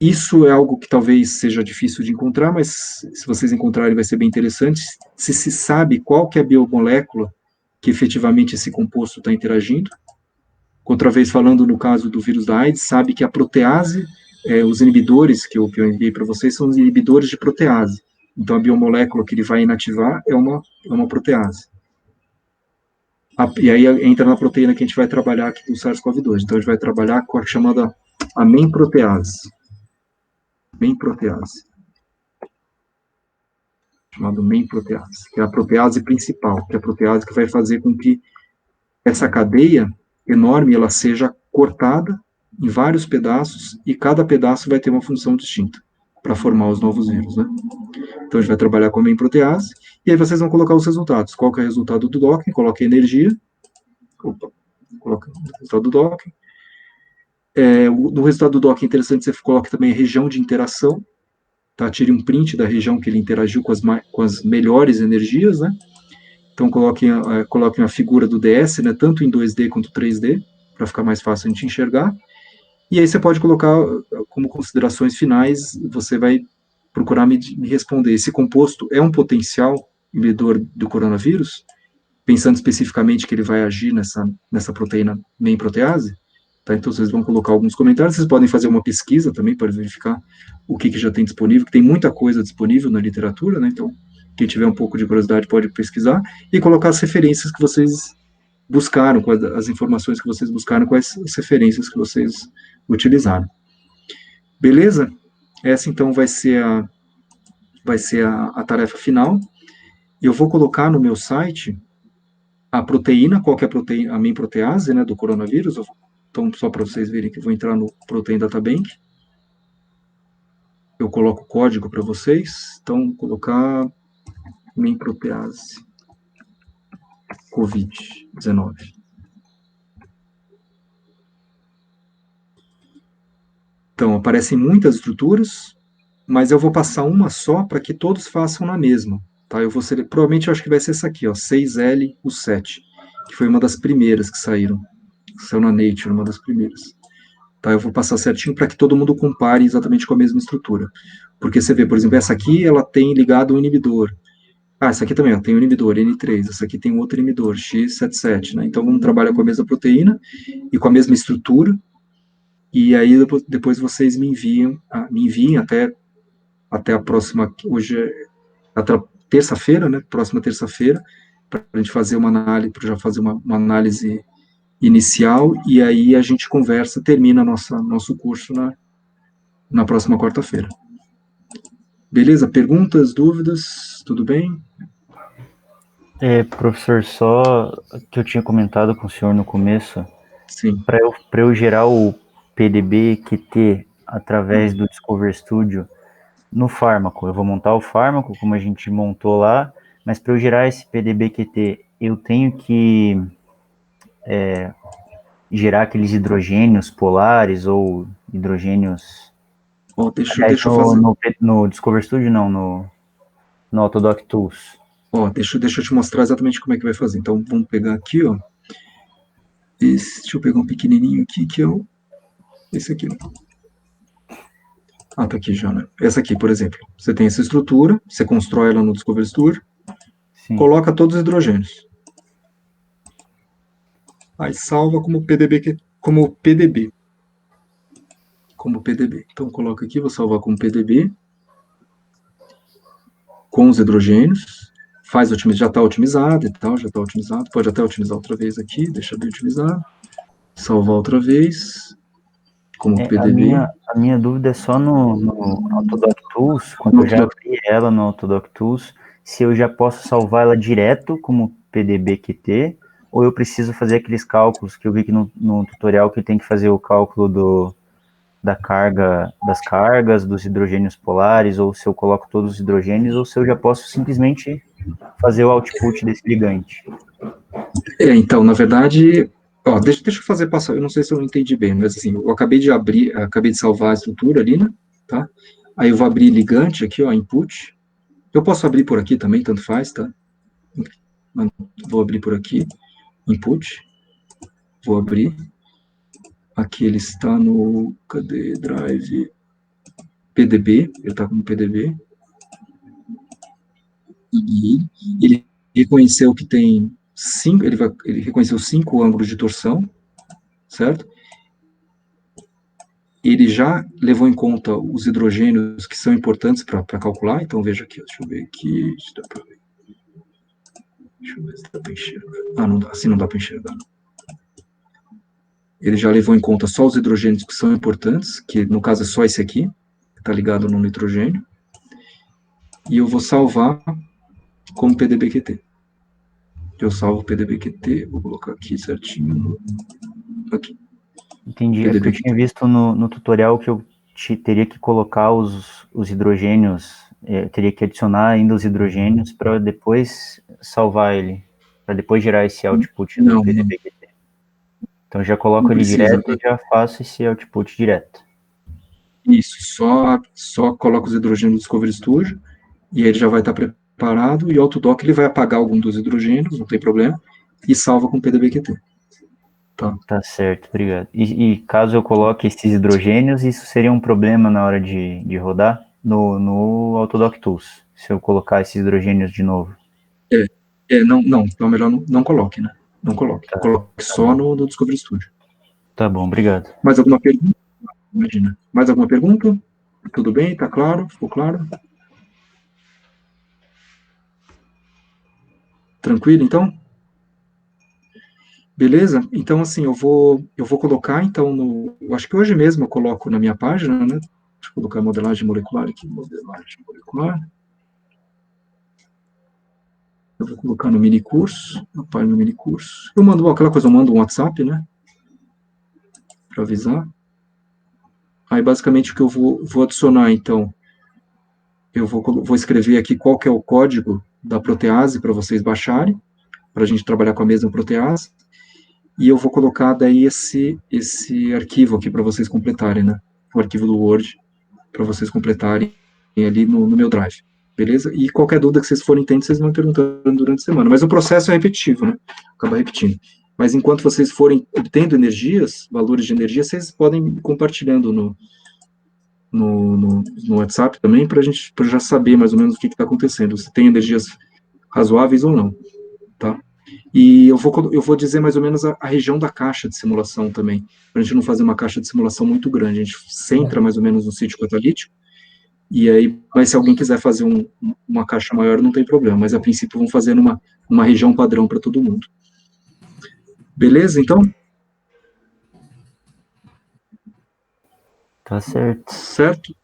Isso é algo que talvez seja difícil de encontrar, mas se vocês encontrarem vai ser bem interessante. Se sabe qual que é a biomolécula que efetivamente esse composto está interagindo. Outra vez falando no caso do vírus da AIDS, sabe que a protease, os inibidores que eu enviei para vocês são os inibidores de protease. Então a biomolécula que ele vai inativar é uma protease. E aí entra na proteína que a gente vai trabalhar aqui do SARS-CoV-2. Então a gente vai trabalhar com a chamada main protease. Main protease. Chamado main protease, que é a protease principal, que é a protease que vai fazer com que essa cadeia enorme ela seja cortada em vários pedaços e cada pedaço vai ter uma função distinta para formar os novos vírus, né? Então a gente vai trabalhar com a main protease e aí vocês vão colocar os resultados. Qual que é o resultado do docking? Coloca energia. Coloca o resultado do docking. No resultado do docking é interessante você coloque também a região de interação. Tá? Tire um print da região que ele interagiu com as melhores energias, né? Então, coloquem a figura do DS, né? Tanto em 2D quanto 3D, para ficar mais fácil a gente enxergar. E aí você pode colocar como considerações finais, você vai procurar me responder. Esse composto é um potencial inibidor do coronavírus? Pensando especificamente que ele vai agir nessa proteína main protease? Tá? Então, vocês vão colocar alguns comentários, vocês podem fazer uma pesquisa também para verificar o que já tem disponível, que tem muita coisa disponível na literatura, né? Então, quem tiver um pouco de curiosidade pode pesquisar e colocar as referências que vocês buscaram, as informações que vocês buscaram, quais as referências que vocês utilizaram. Beleza? Essa, então, vai ser a tarefa final. Eu vou colocar no meu site a proteína, qual que é a main protease, né, do coronavírus. Então, só para vocês verem que eu vou entrar no Protein Data Bank. Eu coloco o código para vocês. Então, colocar main protease COVID-19. Então, aparecem muitas estruturas, mas eu vou passar uma só para que todos façam na mesma. Tá? Provavelmente eu acho que vai ser essa aqui, ó, 6L-U7, que foi uma das primeiras que saíram. Saiu na Nature, uma das primeiras. Tá? Eu vou passar certinho para que todo mundo compare exatamente com a mesma estrutura. Porque você vê, por exemplo, essa aqui, ela tem ligado um inibidor. Essa aqui também, ó, tem um inibidor, N3. Essa aqui tem outro inibidor, X77. Né? Então, vamos trabalhar com a mesma proteína e com a mesma estrutura. E aí, depois vocês me enviem até a próxima, hoje até terça-feira, né? Próxima terça-feira, para a gente fazer uma análise, para já fazer uma análise inicial, e aí a gente conversa, termina nosso curso na próxima quarta-feira. Beleza? Perguntas, dúvidas? Tudo bem? Professor, só que eu tinha comentado com o senhor no começo, sim, para eu gerar o PDB-QT através do Discover Studio no fármaco, eu vou montar o fármaco como a gente montou lá, mas para eu gerar esse PDB-QT, eu tenho que gerar aqueles hidrogênios polares ou hidrogênios... Deixa eu fazer... No Discover Studio, não, no Autodoc Tools. Deixa eu te mostrar exatamente como é que vai fazer. Então, vamos pegar aqui, ó. Deixa eu pegar um pequenininho aqui, que é esse aqui. Tá aqui já, né? Essa aqui, por exemplo. Você tem essa estrutura, você constrói ela no Discover Studio, sim, coloca todos os hidrogênios. Aí salva como PDB. Então, coloca aqui, vou salvar como PDB. Com os hidrogênios. Já está otimizado e tal, já está otimizado. Pode até otimizar outra vez aqui, deixa bem otimizado. Salvar outra vez. Como PDB. A minha dúvida é só no Autodoc Tools, quando eu já abri ela no Autodoc Tools, se eu já posso salvar ela direto como PDB-QT, ou eu preciso fazer aqueles cálculos que eu vi que no tutorial que tem que fazer o cálculo das cargas, dos hidrogênios polares, ou se eu coloco todos os hidrogênios, ou se eu já posso simplesmente fazer o output desse ligante. Então, na verdade, ó, deixa eu fazer passar, eu não sei se eu entendi bem, mas assim, eu acabei de abrir, acabei de salvar a estrutura ali, né, tá? Aí eu vou abrir ligante aqui, ó, input. Eu posso abrir por aqui também, tanto faz, tá? Vou abrir por aqui, input, vou abrir. Aqui ele está no, cadê, drive, PDB, ele está como PDB. E ele reconheceu que tem ele reconheceu 5 ângulos de torção, certo? Ele já levou em conta os hidrogênios que são importantes para calcular, então veja aqui, deixa eu ver aqui, deixa eu ver se dá para enxergar. Ah, não dá, assim não dá para enxergar. Ele já levou em conta só os hidrogênios que são importantes, que no caso é só esse aqui, que está ligado no nitrogênio, e eu vou salvar como PDBQT. Eu salvo o PDBQT, vou colocar aqui certinho, aqui. Entendi, é que eu tinha visto no tutorial que eu teria que colocar os hidrogênios, teria que adicionar ainda os hidrogênios para depois salvar ele, para depois gerar esse output do PDBQT. Então já coloco ele direto e já faço esse output direto. Isso, só coloca os hidrogênios do Discovery Studio, e aí ele já vai estar preparado, e o Autodoc ele vai apagar algum dos hidrogênios, não tem problema, e salva com PDBQT. Tá certo, obrigado. E caso eu coloque esses hidrogênios, isso seria um problema na hora de rodar no Autodoc Tools, se eu colocar esses hidrogênios de novo? Não, então melhor não coloque, né? Não coloque. Tá, coloque só no Discovery Studio. Tá bom, obrigado. Mais alguma pergunta? Imagina. Mais alguma pergunta? Tudo bem? Tá claro? Ficou claro? Tranquilo, então? Beleza? Então, assim, eu vou colocar, então, eu acho que hoje mesmo eu coloco na minha página, né? Deixa eu colocar modelagem molecular aqui, modelagem molecular. Eu vou colocar no mini curso, na página do mini curso. Eu mando aquela coisa, eu mando um WhatsApp, né? Para avisar. Aí, basicamente, o que eu vou adicionar, então, eu vou escrever aqui qual que é o código da protease para vocês baixarem, para a gente trabalhar com a mesma protease. E eu vou colocar daí esse arquivo aqui para vocês completarem, né? O arquivo do Word, para vocês completarem ali no meu Drive, beleza? E qualquer dúvida que vocês forem tendo, vocês vão perguntando durante a semana. Mas o processo é repetitivo, né? Acaba repetindo. Mas enquanto vocês forem obtendo energias, valores de energia, vocês podem ir compartilhando no WhatsApp também, para já saber mais ou menos o que está acontecendo, se tem energias razoáveis ou não, tá? E eu vou dizer mais ou menos a região da caixa de simulação também, para a gente não fazer uma caixa de simulação muito grande. A gente centra mais ou menos no sítio catalítico, e aí, mas se alguém quiser fazer uma caixa maior, não tem problema, mas a princípio vamos fazer numa região padrão para todo mundo. Beleza, então? Tá certo. Certo?